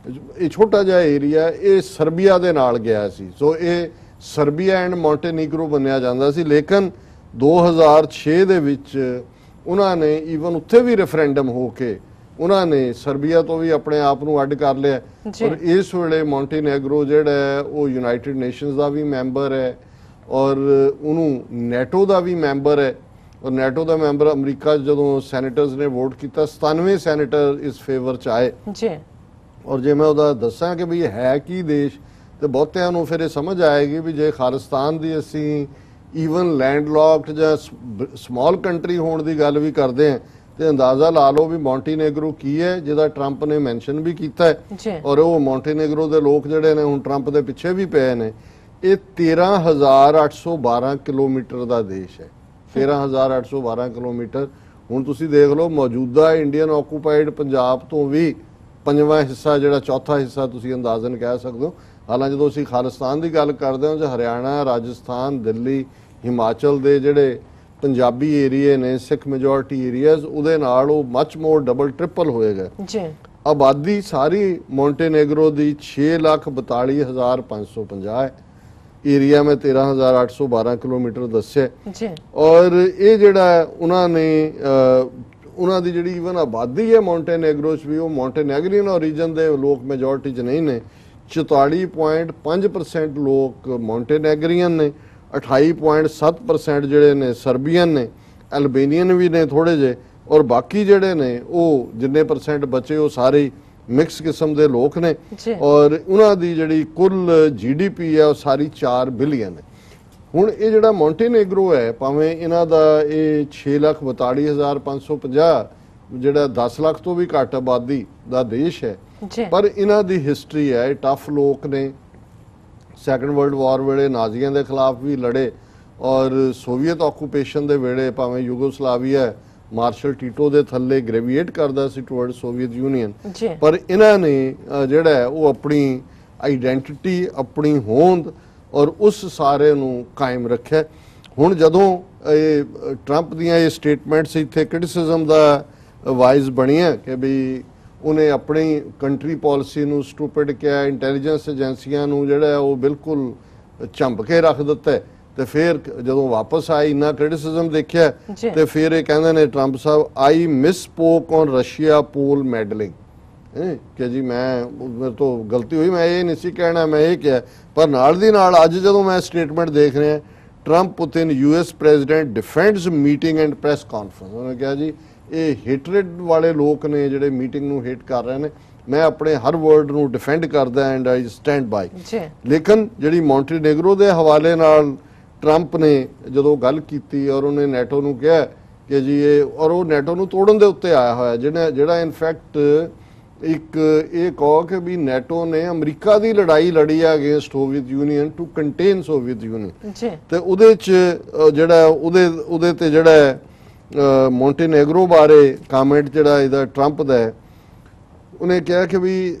ਇਹ ਛੋਟਾ ਜਿਹਾ ਏਰੀਆ, ਇਹ ਸਰਬੀਆ ਦੇ ਨਾਲ ਗਿਆ ਸੀ, ਸੋ ਇਹ ਸਰਬੀਆ ਐਂਡ ਮੌਂਟੇਨੇਗਰੋ ਬਣਿਆ ਜਾਂਦਾ ਸੀ। ਲੇਕਿਨ 2006 ਦੇ ਵਿੱਚ ਉਹਨਾਂ ਨੇ ਈਵਨ ਉੱਥੇ ਵੀ ਰੈਫਰੈਂਡਮ ਹੋ ਕੇ ਉਹਨਾਂ ਨੇ ਸਰਬੀਆ ਤੋਂ ਵੀ ਆਪਣੇ ਆਪ ਨੂੰ ਅੱਡ ਕਰ ਲਿਆ, ਔਰ ਇਸ ਵੇਲੇ ਮੌਂਟੇਨੇਗਰੋ ਜਿਹੜਾ ਉਹ ਯੂਨਾਈਟਿਡ ਨੇਸ਼ਨਸ ਦਾ ਵੀ ਮੈਂਬਰ ਹੈ, ਔਰ ਉਹਨੂੰ ਨੈਟੋ ਦਾ ਵੀ ਮੈਂਬਰ ਹੈ, ਔਰ ਨੈਟੋ ਦਾ ਮੈਂਬਰ ਅਮਰੀਕਾ ਜਦੋਂ ਸੈਨੇਟਰਸ ਨੇ ਵੋਟ ਕੀਤਾ 97 ਸੈਨੇਟਰ ਇਸ ਫੇਵਰ ਚ ਆਏ ਜੀ। ਔਰ ਜੇ ਮੈਂ ਉਹਦਾ ਦੱਸਾਂ ਕਿ ਵੀ ਹੈ ਕੀ ਦੇਸ਼, ਤੇ ਬਹੁਤਿਆਂ ਨੂੰ ਫਿਰ ਇਹ ਸਮਝ ਆਏਗੀ ਵੀ ਜੇ ਖਾਲਿਸਤਾਨ ਦੀ ਅਸੀਂ ਈਵਨ ਲੈਂਡਲੌਕਡ ਜਾਂ ਸਮਾਲ ਕੰਟਰੀ ਹੋਣ ਦੀ ਗੱਲ ਵੀ ਕਰਦੇ ਆ ਤੇ ਅੰਦਾਜ਼ਾ ਲਾ ਲਓ ਵੀ ਮੌਂਟੀਨੇਗਰੋ ਕੀ ਹੈ, ਜਿਹਦਾ ਟਰੰਪ ਨੇ ਮੈਂਸ਼ਨ ਵੀ ਕੀਤਾ ਹੈ। ਔਰ ਉਹ ਮੌਂਟੀਨੇਗਰੋ ਦੇ ਲੋਕ ਜਿਹੜੇ ਨੇ ਹੁਣ ਟਰੰਪ ਦੇ ਪਿੱਛੇ ਵੀ ਪਏ ਨੇ। ਇਹ 13,812 ਕਿਲੋਮੀਟਰ ਦਾ ਦੇਸ਼ ਹੈ। 13,812 ਕਿਲੋਮੀਟਰ। ਹੁਣ ਤੁਸੀਂ ਦੇਖ ਲਓ, ਮੌਜੂਦਾ ਇੰਡੀਅਨ ਆਕੂਪਾਈਡ ਪੰਜਾਬ ਤੋਂ ਵੀ ਪੰਜਵਾਂ ਹਿੱਸਾ, ਜਿਹੜਾ ਚੌਥਾ ਹਿੱਸਾ ਤੁਸੀਂ ਅੰਦਾਜ਼ਨ ਕਹਿ ਸਕਦੇ ਹੋ। ਹਾਲਾਂਕਿ ਜਦੋਂ ਅਸੀਂ ਖਾਲਿਸਤਾਨ ਦੀ ਗੱਲ ਕਰਦੇ ਹਾਂ, ਹਰਿਆਣਾ, ਰਾਜਸਥਾਨ, ਦਿੱਲੀ, ਹਿਮਾਚਲ ਦੇ ਜਿਹੜੇ ਪੰਜਾਬੀ ਏਰੀਏ ਨੇ, ਸਿੱਖ ਮੈਜੋਰਟੀ ਏਰੀਆਜ਼, ਉਹਦੇ ਨਾਲ ਉਹ ਮੱਚ ਮੋਰ ਡਬਲ ਟ੍ਰਿਪਲ ਹੋਏਗਾ ਜੀ। ਆਬਾਦੀ ਸਾਰੀ ਮੌਂਟੇਨੇਗਰੋ ਦੀ 6,42,550 ਹੈ। ਏਰੀਆ ਮੈਂ 13,812 ਕਿਲੋਮੀਟਰ ਦੱਸਿਆ ਜੀ। ਔਰ ਇਹ ਜਿਹੜਾ ਉਹਨਾਂ ਦੀ ਜਿਹੜੀ ਈਵਨ ਆਬਾਦੀ ਹੈ ਮੌਂਟੇਨੇਗਰੋ 'ਚ ਵੀ, ਉਹ ਮੌਂਟੇਨੇਗਰੀਅਨ ਓਰੀਜਨ ਦੇ ਲੋਕ ਮੈਜੋਰਟੀ 'ਚ ਨਹੀਂ ਨੇ। 44.5% ਲੋਕ ਮੌਂਟੇਨੇਗਰੀਅਨ ਨੇ, 28.7% ਜਿਹੜੇ ਨੇ ਸਰਬੀਅਨ ਨੇ, ਐਲਬੇਨੀਅਨ ਵੀ ਨੇ ਥੋੜੇ ਜਿਹੇ, ਔਰ ਬਾਕੀ ਜਿਹੜੇ ਨੇ ਉਹ ਜਿੰਨੇ ਪਰਸੈਂਟ ਬਚੇ ਉਹ ਸਾਰੇ ਮਿਕਸ ਕਿਸਮ ਦੇ ਲੋਕ ਨੇ। ਔਰ ਉਹਨਾਂ ਦੀ ਜਿਹੜੀ ਕੁੱਲ GDP ਹੈ ਉਹ ਸਾਰੀ 4 ਬਿਲੀਅਨ ਹੈ। ਹੁਣ ਇਹ ਜਿਹੜਾ ਮੌਂਟੇਨੇਗਰੋ ਹੈ, ਭਾਵੇਂ ਇਹਨਾਂ ਦਾ ਇਹ 6,42,550 ਜਿਹੜਾ 10 ਲੱਖ ਤੋਂ ਵੀ ਘੱਟ ਆਬਾਦੀ ਦਾ ਦੇਸ਼ ਹੈ, ਪਰ ਇਹਨਾਂ ਦੀ ਹਿਸਟਰੀ ਹੈ, ਟਫ ਲੋਕ ਨੇ। ਸੈਕੰਡ ਵਰਲਡ ਵਾਰ ਵੇਲੇ ਨਾਜ਼ੀਆਂ ਦੇ ਖਿਲਾਫ ਵੀ ਲੜੇ, ਔਰ ਸੋਵੀਅਤ ਆਕੂਪੇਸ਼ਨ ਦੇ ਵੇਲੇ ਭਾਵੇਂ ਯੂਗੋਸਲਾਵੀਆ ਮਾਰਸ਼ਲ ਟੀਟੋ ਦੇ ਥੱਲੇ ਗ੍ਰੈਵੀਏਟ ਕਰਦਾ ਸੀ ਟੁਵਰਡ ਸੋਵੀਅਤ ਯੂਨੀਅਨ, ਪਰ ਇਹਨਾਂ ਨੇ ਜਿਹੜਾ ਉਹ ਆਪਣੀ ਆਈਡੈਂਟੀਟੀ, ਆਪਣੀ ਹੋਂਦ ਔਰ ਉਸ ਸਾਰੇ ਨੂੰ ਕਾਇਮ ਰੱਖਿਆ। ਹੁਣ ਜਦੋਂ ਇਹ ਟਰੰਪ ਦੀਆਂ ਇਹ ਸਟੇਟਮੈਂਟਸ ਇੱਥੇ ਕ੍ਰਿਟਿਸਿਜ਼ਮ ਦਾ ਵਾਈਜ਼ ਬਣੀਆਂ ਕਿ ਵੀ ਉਹਨੇ ਆਪਣੀ ਕੰਟਰੀ ਪਾਲਿਸੀ ਨੂੰ ਸਟੂਪਿਡ ਕਿਹਾ, ਇੰਟੈਲੀਜੈਂਸ ਏਜੰਸੀਆਂ ਨੂੰ ਜਿਹੜਾ ਉਹ ਬਿਲਕੁਲ ਝੰਬ ਕੇ ਰੱਖ ਦਿੱਤਾ, ਤੇ ਫਿਰ ਜਦੋਂ ਵਾਪਸ ਆਏ ਇੰਨਾ ਕ੍ਰਿਟਿਸਿਜ਼ਮ ਦੇਖਿਆ ਤੇ ਫਿਰ ਇਹ ਕਹਿੰਦੇ ਨੇ Trump Sahib, I ਮਿਸਸਪੋਕ on Russia pool ਮੈਡਲਿੰਗ, ਕਿ ਜੀ ਮੇਰੇ ਤੋਂ ਗਲਤੀ ਹੋਈ, ਮੈਂ ਇਹ ਨਹੀਂ ਸੀ ਕਹਿਣਾ, ਮੈਂ ਇਹ ਕਿਹਾ। ਪਰ ਨਾਲ ਦੀ ਨਾਲ ਅੱਜ ਜਦੋਂ ਮੈਂ ਸਟੇਟਮੈਂਟ ਦੇਖ ਰਿਹਾ, Trump Putin US president defends meeting and press conference, ਉਹਨੇ ਕਿਹਾ ਜੀ ਇਹ ਹੇਟਰੇਡ ਵਾਲੇ ਲੋਕ ਨੇ ਜਿਹੜੇ ਮੀਟਿੰਗ ਨੂੰ ਹੇਟ ਕਰ ਰਹੇ ਨੇ, ਮੈਂ ਆਪਣੇ ਹਰ ਵਰਡ ਨੂੰ ਡਿਫੈਂਡ ਕਰਦਾ ਐਂਡ ਆਈ ਸਟੈਂਡ ਬਾਈ। ਲੇਕਿਨ ਜਿਹੜੀ ਮੌਂਟੇਨੇਗਰੋ ਦੇ ਹਵਾਲੇ ਨਾਲ ਟਰੰਪ ਨੇ ਜਦੋਂ ਗੱਲ ਕੀਤੀ ਔਰ ਉਹਨੇ ਨੈਟੋ ਨੂੰ ਕਿਹਾ ਕਿ ਜੀ ਇਹ, ਔਰ ਉਹ ਨੈਟੋ ਨੂੰ ਤੋੜਨ ਦੇ ਉੱਤੇ ਆਇਆ ਹੋਇਆ, ਜਿਹੜਾ ਇਨਫੈਕਟ ਇੱਕ ਇਹ ਕਹੋ ਕਿ ਵੀ ਨੈਟੋ ਨੇ ਅਮਰੀਕਾ ਦੀ ਲੜਾਈ ਲੜੀ ਹੈ against Soviet Union to contain Soviet Union, ਤੇ ਉਹਦੇ 'ਚ ਜਿਹੜਾ ਉਹਦੇ ਤੇ ਜਿਹੜਾ ਮੌਂਟੇਨੇਗਰੋ ਬਾਰੇ ਕਾਮੈਂਟ ਜਿਹੜਾ ਇਹਦਾ ਟਰੰਪ ਦਾ ਹੈ, ਉਹਨੇ ਕਿਹਾ ਕਿ ਵੀ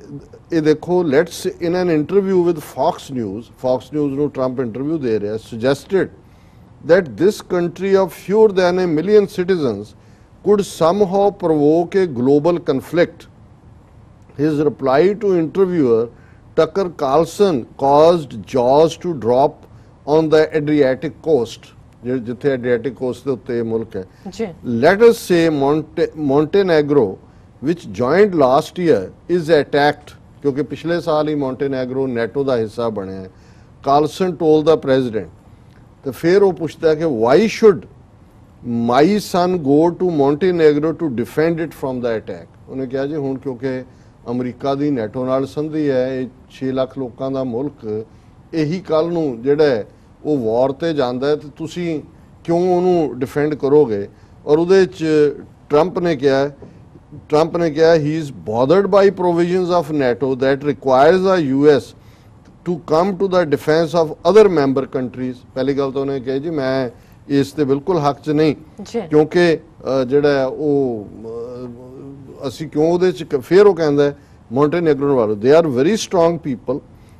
ਇਹ ਦੇਖੋ, let's in an interview with Fox News ਨੂੰ ਟਰੰਪ ਇੰਟਰਵਿਊ ਦੇ ਰਿਹਾ, suggested that this country of fewer than a million citizens could somehow provoke a global conflict. His reply to interviewer Tucker Carlson caused jaws to drop on the Adriatic coast, ਜਿੱਥੇ Adriatic coast ਦੇ ਉੱਤੇ ਮੁਲਕ ਹੈ। Let us say Montenegro, which joined last year, is attacked, ਕਿਉਂਕਿ ਪਿਛਲੇ ਸਾਲ ਹੀ ਮੌਂਟੇਨੈਗਰੋ NATO ਦਾ ਹਿੱਸਾ ਬਣਿਆ ਹੈ। Carlson told the president, ਤੇ ਫਿਰ ਉਹ ਪੁੱਛਦਾ ਕਿ why should my son go to Montenegro to defend it from the attack. ਉਹਨੇ ਕਿਹਾ ਜੀ ਹੁਣ ਕਿਉਂਕਿ ਅਮਰੀਕਾ ਦੀ ਨੈਟੋ ਨਾਲ ਸੰਧੀ ਹੈ, ਇਹ 6 ਲੱਖ ਲੋਕਾਂ ਦਾ ਮੁਲਕ, ਇਹੀ ਕੱਲ ਨੂੰ ਜਿਹੜਾ ਉਹ ਵਾਰ ਤੇ ਜਾਂਦਾ ਹੈ, ਤੇ ਤੁਸੀਂ ਕਿਉਂ ਉਹਨੂੰ ਡਿਫੈਂਡ ਕਰੋਗੇ? ਔਰ ਉਹਦੇ 'ਚ ਟਰੰਪ ਨੇ ਕਿਹਾ he is bothered by provisions of NATO that requires the US to come to the defense of other member countries। ਪਹਿਲੀ ਗੱਲ ਤਾਂ ਉਹਨੇ ਕਿਹਾ ਜੀ ਮੈਂ ਇਸ ਤੇ ਬਿਲਕੁਲ ਹੱਕ 'ਚ ਨਹੀਂ, ਕਿਉਂਕਿ ਜਿਹੜਾ ਉਹ ਅਸੀਂ ਕਿਉਂ ਉਹਦੇ 'ਚ। ਫਿਰ ਉਹ ਕਹਿੰਦਾ ਮੌਂਟੇਨੇਗਰੋ ਵਾਲੇ, they are very strong people,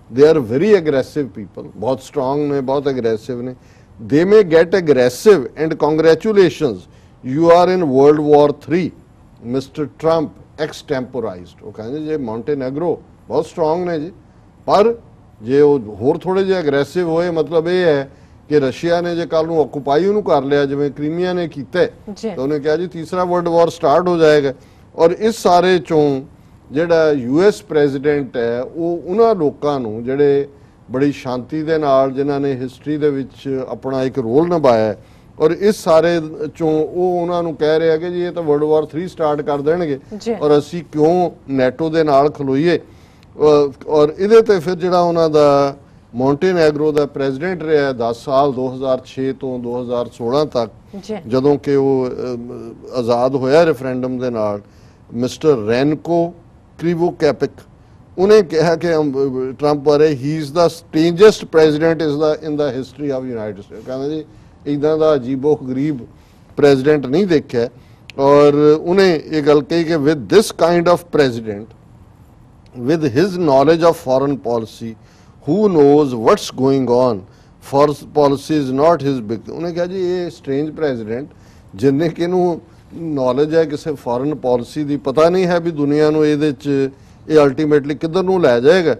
they are very aggressive people, ਬਹੁਤ ਸਟਰੋਂਗ ਨੇ, ਬਹੁਤ ਐਗਰੈਸਿਵ ਨੇ, they may get aggressive and congratulations, you are in World War III, Mr. Trump extemporized। ਉਹ ਕਹਿੰਦੇ ਜੇ ਮੌਂਟੇਨੇਗਰੋ ਬਹੁਤ ਸਟਰੋਂਗ ਨੇ ਜੀ, ਪਰ ਜੇ ਉਹ ਹੋਰ ਥੋੜੇ ਜਿਹੇ ਅਗਰੈਸਿਵ ਹੋਏ, ਮਤਲਬ ਇਹ ਹੈ ਕਿ ਰਸ਼ੀਆ ਨੇ ਜੇ ਕੱਲ ਨੂੰ ਆਕੂਪਾਈ ਉਹਨੂੰ ਕਰ ਲਿਆ ਜਿਵੇਂ ਕ੍ਰੀਮੀਆ ਨੇ ਕੀਤਾ, ਤਾਂ ਉਹਨੇ ਕਿਹਾ ਜੀ ਤੀਸਰਾ ਵਰਲਡ ਵਾਰ ਸਟਾਰਟ ਹੋ ਜਾਏਗਾ। ਔਰ ਇਸ ਸਾਰੇ ਚੋਂ ਜਿਹੜਾ US ਪ੍ਰੈਜ਼ੀਡੈਂਟ ਹੈ, ਉਹ ਉਹਨਾਂ ਲੋਕਾਂ ਨੂੰ ਜਿਹੜੇ ਬੜੀ ਸ਼ਾਂਤੀ ਦੇ ਨਾਲ, ਜਿਨ੍ਹਾਂ ਨੇ ਹਿਸਟਰੀ ਦੇ ਵਿੱਚ ਆਪਣਾ ਇੱਕ ਰੋਲ ਨਿਭਾਇਆ, ਔਰ ਇਸ ਸਾਰੇ ਚੋਂ ਉਹ ਉਹਨਾਂ ਨੂੰ ਕਹਿ ਰਿਹਾ ਕਿ ਜੀ ਇਹ ਤਾਂ ਵਰਲਡ ਵਾਰ 3 ਸਟਾਰਟ ਕਰ ਦੇਣਗੇ, ਔਰ ਅਸੀਂ ਕਿਉਂ ਨੈਟੋ ਦੇ ਨਾਲ ਖਲੋਈਏ। ਔਰ ਇਹਦੇ ਤੇ ਫਿਰ ਜਿਹੜਾ ਉਹਨਾਂ ਦਾ ਮੌਂਟੇਨੈਗਰੋ ਦਾ ਪ੍ਰੈਜ਼ੀਡੈਂਟ ਰਿਹਾ 10 ਸਾਲ 2006 ਤੋਂ 2016 ਤੱਕ, ਜੀ ਜਦੋਂ ਕਿ ਉਹ ਆਜ਼ਾਦ ਹੋਇਆ ਰੈਫਰੈਂਡਮ ਦੇ ਨਾਲ, ਮਿਸਟਰ ਰੈਨਕੋ ਕ੍ਰੀਵੋਕੈਪਿਕ, ਉਹਨੇ ਕਿਹਾ ਕਿ ਟਰੰਪ ਬਾਰੇ he is the strangest president in the history of United States. ਕਹਿੰਦਾ ਜੀ ਇੱਦਾਂ ਦਾ ਅਜੀਬੋ ਗਰੀਬ ਪ੍ਰੈਜ਼ੀਡੈਂਟ ਨਹੀਂ ਦੇਖਿਆ। ਔਰ ਉਹਨੇ ਇਹ ਗੱਲ ਕਹੀ ਕਿ with this kind of president with his knowledge of foreign policy, who knows what's going on, foreign policy is not his big। ਉਹਨੇ ਕਿਹਾ ਜੀ ਇਹ ਸਟ੍ਰੇਂਜ ਪ੍ਰੈਜ਼ੀਡੈਂਟ ਜਿੰਨੇ ਕਿ ਇਹਨੂੰ ਨੌਲੇਜ ਹੈ ਕਿਸੇ ਫੋਰਨ ਪਾਲਿਸੀ ਦੀ, ਪਤਾ ਨਹੀਂ ਹੈ ਵੀ ਦੁਨੀਆ ਨੂੰ ਇਹਦੇ 'ਚ ਇਹ ਅਲਟੀਮੇਟਲੀ ਕਿੱਧਰ ਨੂੰ ਲੈ ਜਾਏਗਾ।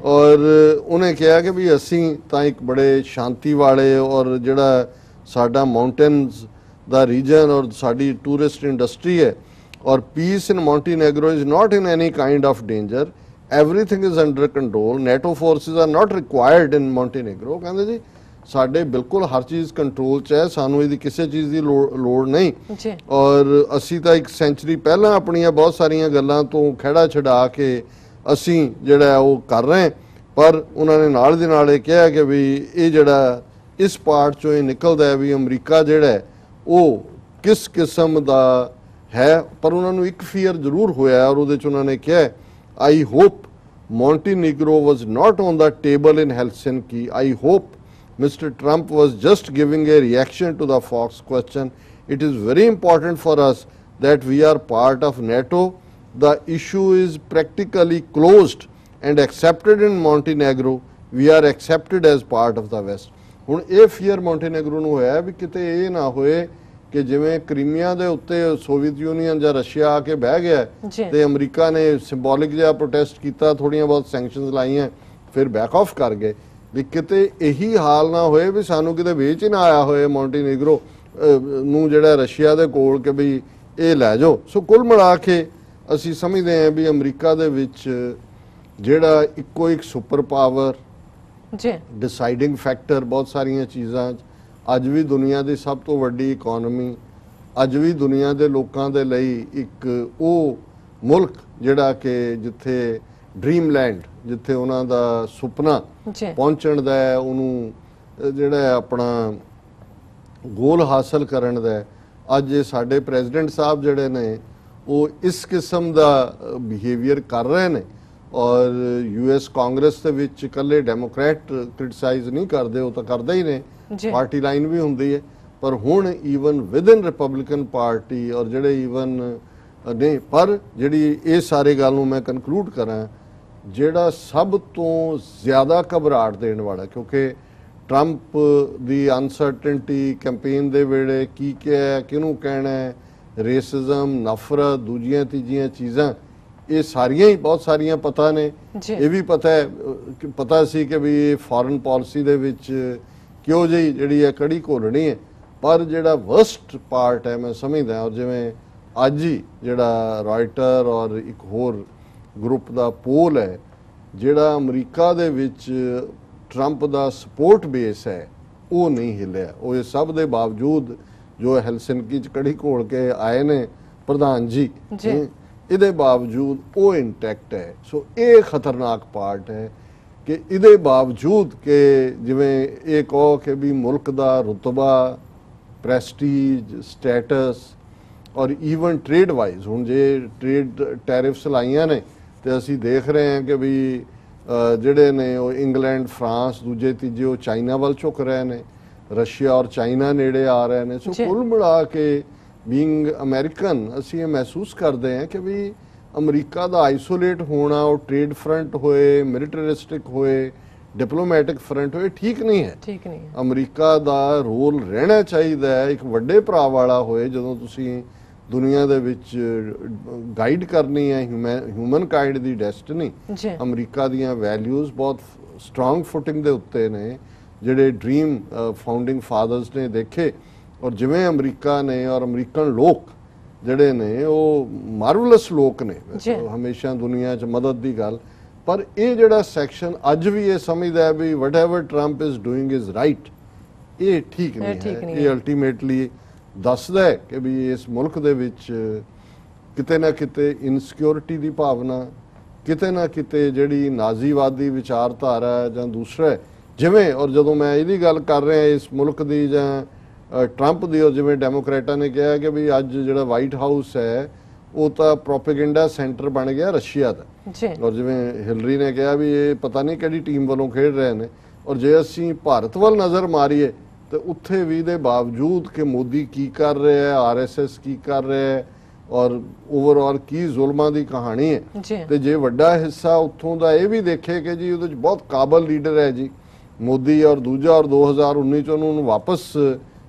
ਔਰ ਉਹਨੇ ਕਿਹਾ ਕਿ ਵੀ ਅਸੀਂ ਤਾਂ ਇੱਕ ਬੜੇ ਸ਼ਾਂਤੀ ਵਾਲੇ ਔਰ ਜਿਹੜਾ ਸਾਡਾ ਮਾਊਂਟੇਨਸ ਦਾ ਰੀਜਨ ਔਰ ਸਾਡੀ ਟੂਰਿਸਟ ਇੰਡਸਟਰੀ ਹੈ, ਔਰ peace in Montenegro is not in any kind of danger, everything is under control, NATO forces are not required in Montenegro. कहते जी ਸਾਡੇ ਬਿਲਕੁਲ ਹਰ ਚੀਜ਼ ਕੰਟਰੋਲ 'ਚ ਹੈ, ਸਾਨੂੰ ਇਹਦੀ ਕਿਸੇ ਚੀਜ਼ ਦੀ ਲੋੜ ਨਹੀਂ। ਔਰ ਅਸੀਂ ਤਾਂ 1 ਸੈਂਚਰੀ ਪਹਿਲਾਂ ਆਪਣੀਆਂ ਬਹੁਤ ਸਾਰੀਆਂ ਗੱਲਾਂ ਤੋਂ ਖਹਿੜਾ ਛਡਾ ਕੇ ਅਸੀਂ ਜਿਹੜਾ ਉਹ ਕਰ ਰਹੇ। ਪਰ ਉਹਨਾਂ ਨੇ ਨਾਲ ਦੇ ਨਾਲ ਇਹ ਕਿਹਾ ਕਿ ਵੀ ਇਹ ਜਿਹੜਾ ਇਸ ਪਾਰਟ 'ਚੋਂ ਇਹ ਨਿਕਲਦਾ ਵੀ ਅਮਰੀਕਾ ਜਿਹੜਾ ਉਹ ਕਿਸ ਕਿਸਮ ਦਾ ਹੈ। ਪਰ ਉਹਨਾਂ ਨੂੰ ਇੱਕ ਫੀਅਰ ਜ਼ਰੂਰ ਹੋਇਆ ਔਰ ਉਹਦੇ 'ਚ ਉਹਨਾਂ ਨੇ ਕਿਹਾ I hope Montenegro was not on the table in Helsinki. I hope Mr. Trump was just giving a reaction to the Fox question. It is very important for us that we are part of NATO. The issue is practically closed and accepted in Montenegro. We are accepted as part of the West. ਹੁਣ ਇਹ fear ਮੌਂਟੇਨੈਗਰੋ ਨੂੰ ਹੋਇਆ ਵੀ ਕਿਤੇ ਇਹ ਨਾ ਹੋਏ ਕਿ ਜਿਵੇਂ ਕ੍ਰੀਮੀਆ ਦੇ ਉੱਤੇ ਸੋਵੀਅਤ ਯੂਨੀਅਨ ਜਾਂ ਰਸ਼ੀਆ ਆ ਕੇ ਬਹਿ ਗਿਆ ਤੇ ਅਮਰੀਕਾ ਨੇ ਸਿੰਬੋਲਿਕ ਜਿਹਾ ਪ੍ਰੋਟੈਸਟ ਕੀਤਾ, ਥੋੜੀਆਂ ਬਹੁਤ ਸੈਂਕਸ਼ਨਸ ਲਾਈਆਂ, ਫਿਰ ਬੈਕ ਆਫ ਕਰ ਗਏ। ਵੀ ਕਿਤੇ ਇਹੀ ਹਾਲ ਨਾ ਹੋਏ ਵੀ ਸਾਨੂੰ ਕਿਤੇ ਵੇਚ ਹੀ ਨਾ ਆਇਆ ਹੋਏ ਮੌਂਟੇਨੈਗਰੋ ਨੂੰ ਜਿਹੜਾ ਰਸ਼ੀਆ ਦੇ ਕੋਲ ਕਿ ਵੀ ਇਹ ਲੈ ਜਾਓ। ਸੋ ਕੁੱਲ ਮਿਲਾ ਕੇ ਅਸੀਂ ਸਮਝਦੇ ਹਾਂ ਵੀ ਅਮਰੀਕਾ ਦੇ ਵਿੱਚ ਜਿਹੜਾ ਇੱਕੋ ਇੱਕ ਸੁਪਰ ਪਾਵਰ ਡਿਸਾਈਡਿੰਗ ਫੈਕਟਰ ਬਹੁਤ ਸਾਰੀਆਂ ਚੀਜ਼ਾਂ, ਅੱਜ ਵੀ ਦੁਨੀਆ ਦੀ ਸਭ ਤੋਂ ਵੱਡੀ ਇਕਨੋਮੀ, ਅੱਜ ਵੀ ਦੁਨੀਆ ਦੇ ਲੋਕਾਂ ਦੇ ਲਈ ਇੱਕ ਉਹ ਮੁਲਕ ਜਿਹੜਾ ਕਿ ਜਿੱਥੇ ਡ੍ਰੀਮਲੈਂਡ, ਜਿੱਥੇ ਉਹਨਾਂ ਦਾ ਸੁਪਨਾ ਪਹੁੰਚਣ ਦਾ ਹੈ, ਉਹਨੂੰ ਜਿਹੜਾ ਆਪਣਾ ਗੋਲ ਹਾਸਲ ਕਰਨ ਦਾ, ਅੱਜ ਇਹ ਸਾਡੇ ਪ੍ਰੈਜ਼ੀਡੈਂਟ ਸਾਹਿਬ ਜਿਹੜੇ ਨੇ ਉਹ ਇਸ ਕਿਸਮ ਦਾ ਬਿਹੇਵੀਅਰ ਕਰ ਰਹੇ ਨੇ। ਔਰ US ਕਾਂਗਰਸ ਦੇ ਵਿੱਚ ਇਕੱਲੇ ਡੈਮੋਕ੍ਰੈਟ ਕ੍ਰਿਟਿਸਾਈਜ਼ ਨਹੀਂ ਕਰਦੇ, ਉਹ ਤਾਂ ਕਰਦੇ ਹੀ ਨੇ, ਪਾਰਟੀ ਲਾਈਨ ਵੀ ਹੁੰਦੀ ਹੈ। ਪਰ ਹੁਣ ਈਵਨ ਵਿਦਨ ਰਿਪਬਲਿਕਨ ਪਾਰਟੀ ਔਰ ਜਿਹੜੇ ਈਵਨ ਨੇ, ਪਰ ਜਿਹੜੀ ਇਹ ਸਾਰੇ ਗੱਲ ਨੂੰ ਮੈਂ ਕਨਕਲੂਡ ਕਰਾਂ, ਜਿਹੜਾ ਸਭ ਤੋਂ ਜ਼ਿਆਦਾ ਘਬਰਾਹਟ ਦੇਣ ਵਾਲਾ, ਕਿਉਂਕਿ ਟਰੰਪ ਦੀ ਅਨਸਰਟਨਟੀ ਕੈਂਪੇਨ ਦੇ ਵੇਲੇ ਕੀ ਕਿਹਾ, ਕਿਹਨੂੰ ਕਹਿਣਾ, ਰੇਸਿਜ਼ਮ, ਨਫ਼ਰਤ, ਦੂਜੀਆਂ ਤੀਜੀਆਂ ਚੀਜ਼ਾਂ, ਇਹ ਸਾਰੀਆਂ ਹੀ ਬਹੁਤ ਸਾਰੀਆਂ ਪਤਾ ਨੇ। ਇਹ ਵੀ ਪਤਾ ਸੀ ਕਿ ਵੀ ਇਹ ਫੋਰਨ ਪਾਲਿਸੀ ਦੇ ਵਿੱਚ ਕਿਉਂ ਜਿਹੀ ਜਿਹੜੀ ਹੈ ਕੜੀ ਘੋਲਣੀ ਹੈ। ਪਰ ਜਿਹੜਾ ਵਰਸਟ ਪਾਰਟ ਹੈ ਮੈਂ ਸਮਝਦਾ, ਔਰ ਜਿਵੇਂ ਅੱਜ ਹੀ ਜਿਹੜਾ ਰਾਇਟਰ ਔਰ ਇੱਕ ਹੋਰ ਗਰੁੱਪ ਦਾ ਪੋਲ ਹੈ, ਜਿਹੜਾ ਅਮਰੀਕਾ ਦੇ ਵਿੱਚ ਟਰੰਪ ਦਾ ਸਪੋਰਟ ਬੇਸ ਹੈ ਉਹ ਨਹੀਂ ਹਿੱਲਿਆ। ਉਹ ਇਹ ਸਭ ਦੇ ਬਾਵਜੂਦ ਜੋ ਹੈਲਸਿੰਕੀ 'ਚ ਕੜੀ ਘੋਲ ਕੇ ਆਏ ਨੇ ਪ੍ਰਧਾਨ ਜੀ, ਇਹਦੇ ਬਾਵਜੂਦ ਉਹ ਇੰਟੈਕਟ ਹੈ। ਸੋ ਇਹ ਖਤਰਨਾਕ ਪਾਰਟ ਹੈ ਕਿ ਇਹਦੇ ਬਾਵਜੂਦ ਕਿ ਜਿਵੇਂ ਇਹ ਕਹੋ ਕਿ ਵੀ ਮੁਲਕ ਦਾ ਰੁਤਬਾ, ਪ੍ਰੈਸਟੀਜ, ਸਟੇਟਸ ਔਰ ਈਵਨ ਟ੍ਰੇਡ ਵਾਈਜ਼, ਹੁਣ ਜੇ ਟ੍ਰੇਡ ਟੈਰਿਫਸ ਲਾਈਆਂ ਨੇ ਤੇ ਅਸੀਂ ਦੇਖ ਰਹੇ ਹਾਂ ਕਿ ਵੀ ਜਿਹੜੇ ਨੇ ਉਹ ਇੰਗਲੈਂਡ, ਫਰਾਂਸ, ਦੂਜੇ ਤੀਜੇ ਉਹ ਚਾਈਨਾ ਵੱਲ ਝੁਕ ਰਹੇ ਨੇ, ਰਸ਼ੀਆ ਔਰ ਚਾਈਨਾ ਨੇੜੇ ਆ ਰਹੇ ਨੇ। ਸੋ ਕੁੱਲ ਮਿਲਾ ਕੇ ਬੀਇੰਗ ਅਮਰੀਕਨ ਅਸੀਂ ਇਹ ਮਹਿਸੂਸ ਕਰਦੇ ਹਾਂ ਕਿ ਵੀ ਅਮਰੀਕਾ ਦਾ ਆਈਸੋਲੇਟ ਹੋਣਾ, ਉਹ ਟ੍ਰੇਡ ਫਰੰਟ ਹੋਏ, ਮਿਲੀਟਰਿਸਟਿਕ ਹੋਏ, ਡਿਪਲੋਮੈਟਿਕ ਫਰੰਟ ਹੋਏ, ਠੀਕ ਨਹੀਂ ਹੈ। ਅਮਰੀਕਾ ਦਾ ਰੋਲ ਰਹਿਣਾ ਚਾਹੀਦਾ ਹੈ, ਇੱਕ ਵੱਡੇ ਭਰਾ ਵਾਲਾ ਹੋਏ। ਜਦੋਂ ਤੁਸੀਂ ਦੁਨੀਆ ਦੇ ਵਿੱਚ ਗਾਈਡ ਕਰਨੀ ਹੈ ਹਿਊਮਨ ਕਾਈਂਡ ਦੀ ਡੈਸਟਨੀ, ਅਮਰੀਕਾ ਦੀਆਂ ਵੈਲਿਊਜ਼ ਬਹੁਤ ਸਟਰੋਂਗ ਫੁਟਿੰਗ ਦੇ ਉੱਤੇ ਨੇ, ਜਿਹੜੇ ਡ੍ਰੀਮ ਫਾਊਂਡਿੰਗ ਫਾਦਰਸ ਨੇ ਦੇਖੇ। ਔਰ ਜਿਵੇਂ ਅਮਰੀਕਾ ਨੇ ਔਰ ਅਮਰੀਕਨ ਲੋਕ ਜਿਹੜੇ ਨੇ ਉਹ ਮਾਰਵਲਸ ਲੋਕ ਨੇ ਹਮੇਸ਼ਾ ਦੁਨੀਆ 'ਚ ਮਦਦ ਦੀ ਗੱਲ। ਪਰ ਇਹ ਜਿਹੜਾ ਸੈਕਸ਼ਨ ਅੱਜ ਵੀ ਇਹ ਸਮਝਦਾ ਹੈ ਵੀ whatever Trump is doing is right, ਇਹ ਠੀਕ ਨਹੀਂ ਹੈ। ਇਹ ਅਲਟੀਮੇਟਲੀ ਦੱਸਦਾ ਹੈ ਕਿ ਵੀ ਇਸ ਮੁਲਕ ਦੇ ਵਿੱਚ ਕਿਤੇ ਨਾ ਕਿਤੇ ਇਨਸਿਕਿਉਰਿਟੀ ਦੀ ਭਾਵਨਾ, ਕਿਤੇ ਨਾ ਕਿਤੇ ਜਿਹੜੀ ਨਾਜ਼ੀਵਾਦੀ ਵਿਚਾਰਧਾਰਾ ਜਾਂ ਦੂਸਰਾ ਜਿਵੇਂ ਔਰ ਜਦੋਂ ਮੈਂ ਇਹਦੀ ਗੱਲ ਕਰ ਰਿਹਾ ਇਸ ਮੁਲਕ ਦੀ ਜਾਂ ਟਰੰਪ ਦੀ, ਔਰ ਜਿਵੇਂ ਡੈਮੋਕ੍ਰੇਟਾਂ ਨੇ ਕਿਹਾ ਕਿ ਵੀ ਅੱਜ ਜਿਹੜਾ ਵਾਈਟ ਹਾਊਸ ਹੈ ਉਹ ਤਾਂ ਪ੍ਰੋਪੇਗੈਂਡਾ ਸੈਂਟਰ ਬਣ ਗਿਆ ਰਸ਼ੀਆ ਦਾ ਜੀ। ਔਰ ਜਿਵੇਂ ਹਿਲਰੀ ਨੇ ਕਿਹਾ ਵੀ ਇਹ ਪਤਾ ਨਹੀਂ ਕਿਹੜੀ ਟੀਮ ਵੱਲੋਂ ਖੇਡ ਰਹੇ ਨੇ। ਔਰ ਜੇ ਅਸੀਂ ਭਾਰਤ ਵੱਲ ਨਜ਼ਰ ਮਾਰੀਏ ਤੇ ਉੱਥੇ ਵੀ ਦੇ ਬਾਵਜੂਦ ਕਿ ਮੋਦੀ ਕੀ ਕਰ ਰਿਹਾ ਹੈ, ਆਰਐਸਐਸ ਕੀ ਕਰ ਰਿਹਾ ਹੈ ਔਰ ਓਵਰਆਲ ਕੀ ਜ਼ੁਲਮਾਂ ਦੀ ਕਹਾਣੀ ਹੈ, ਤੇ ਜੇ ਵੱਡਾ ਹਿੱਸਾ ਉੱਥੋਂ ਦਾ ਇਹ ਵੀ ਦੇਖੇ ਕਿ ਜੀ ਉਹਦੇ ਚ ਬਹੁਤ ਕਾਬਲ ਲੀਡਰ ਹੈ ਜੀ ਮੋਦੀ, ਔਰ ਦੂਜਾ ਔਰ 2019 ਚ ਉਹਨੂੰ ਵਾਪਸ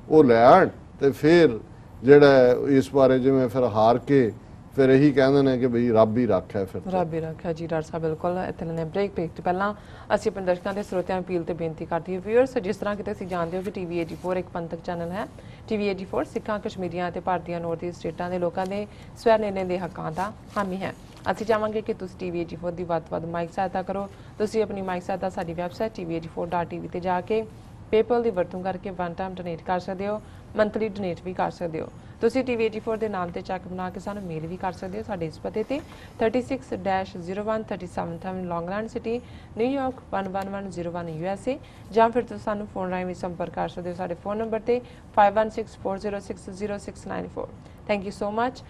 ਉਹ ਲੈ ਆਣ, ਤੇ ਫਿਰ ਜਿਹੜਾ ਇਸ ਬਾਰੇ ਜਿਵੇਂ ਫਿਰ ਹਾਰ ਕੇ ਫਿਰ ਇਹੀ ਕਹਿੰਦੇ ਨੇ ਕਿ ਬਈ ਰੱਬ ਹੀ ਰੱਖਿਆ। ਫਿਰ ਰੱਬ ਹੀ ਰੱਖਿਆ ਜੀ। ਡਾਕਟਰ ਸਾਹਿਬ ਬਿਲਕੁਲ ਇੱਥੇ ਨੇ ਬ੍ਰੇਕ ਤੋਂ ਪਹਿਲਾਂ ਅਸੀਂ ਆਪਣੇ ਦਰਸ਼ਕਾਂ ਤੇ ਸਰੋਤਿਆਂ ਨੂੰ ਅਪੀਲ ਤੇ ਬੇਨਤੀ ਕਰਦੀ ਹਾਂ ਵਿਊਅਰਸ, ਜਿਸ ਤਰ੍ਹਾਂ ਕਿ ਤੁਸੀਂ ਜਾਣਦੇ ਹੋ ਕਿ ਟੀਵੀ 84 ਇੱਕ ਪੰਥਕ ਚੈਨਲ ਹੈ। ਟੀਵੀ 84 ਸਿੱਖਾਂ, ਕਸ਼ਮੀਰੀਆਂ ਤੇ ਭਾਰਤੀਆਂ ਨਾਰਥ ਈਸਟ ਸਟੇਟਾਂ ਦੇ ਲੋਕਾਂ ਦੇ ਸਵੈ ਨਿਰਣੇ ਦੇ ਹੱਕਾਂ ਦਾ ਹਾਮੀ ਹੈ। ਅਸੀਂ ਚਾਹਾਂਗੇ ਕਿ ਤੁਸੀਂ ਟੀਵੀ 84 ਦੀ ਵੱਧ ਤੋਂ ਵੱਧ ਮਾਈਕ ਸਹਾਇਤਾ ਕਰੋ। ਤੁਸੀਂ ਆਪਣੀ ਮਾਈਕ ਸਹਾਇਤਾ ਸਾਡੀ ਵੈਬਸਾਈਟ tv84.tv ਤੇ ਜਾ ਕੇ ਪੇਪਲ ਦੀ ਵਰਤੋਂ ਕਰਕੇ ਵਨ ਟਾਈਮ ਡੋਨੇਟ ਕਰ ਸਕਦੇ ਹੋ, ਮੰਥਲੀ ਡੋਨੇਟ ਵੀ ਕਰ ਸਕਦੇ ਹੋ। ਤੁਸੀਂ ਟੀਵੀ 84 ਦੇ ਨਾਮ ਤੇ ਚੈੱਕ ਬਣਾ ਕੇ ਸਾਨੂੰ ਮੇਲ ਵੀ ਕਰ ਸਕਦੇ ਹੋ ਸਾਡੇ ਇਸ ਪਤੇ ਤੇ 36-0137 ਲੌਂਗਲੈਂਡ ਸਿਟੀ, ਨਿਊਯਾਰਕ 11101 USA, ਜਾਂ ਫਿਰ ਤੁਸੀਂ ਸਾਨੂੰ ਫੋਨ ਰਾਹੀਂ ਵੀ ਸੰਪਰਕ ਕਰ ਸਕਦੇ ਹੋ ਸਾਡੇ ਫੋਨ ਨੰਬਰ ਤੇ 5164060694। Thank you so much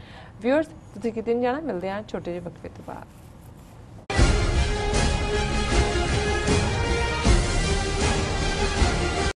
viewers. ਤੁਸੀਂ ਕਿਤੇ ਨਹੀਂ ਜਾਣਾ, ਮਿਲਦੇ ਹਾਂ ਛੋਟੇ ਜਿਹੇ ਵਕਫੇ ਤੋਂ ਬਾਅਦ।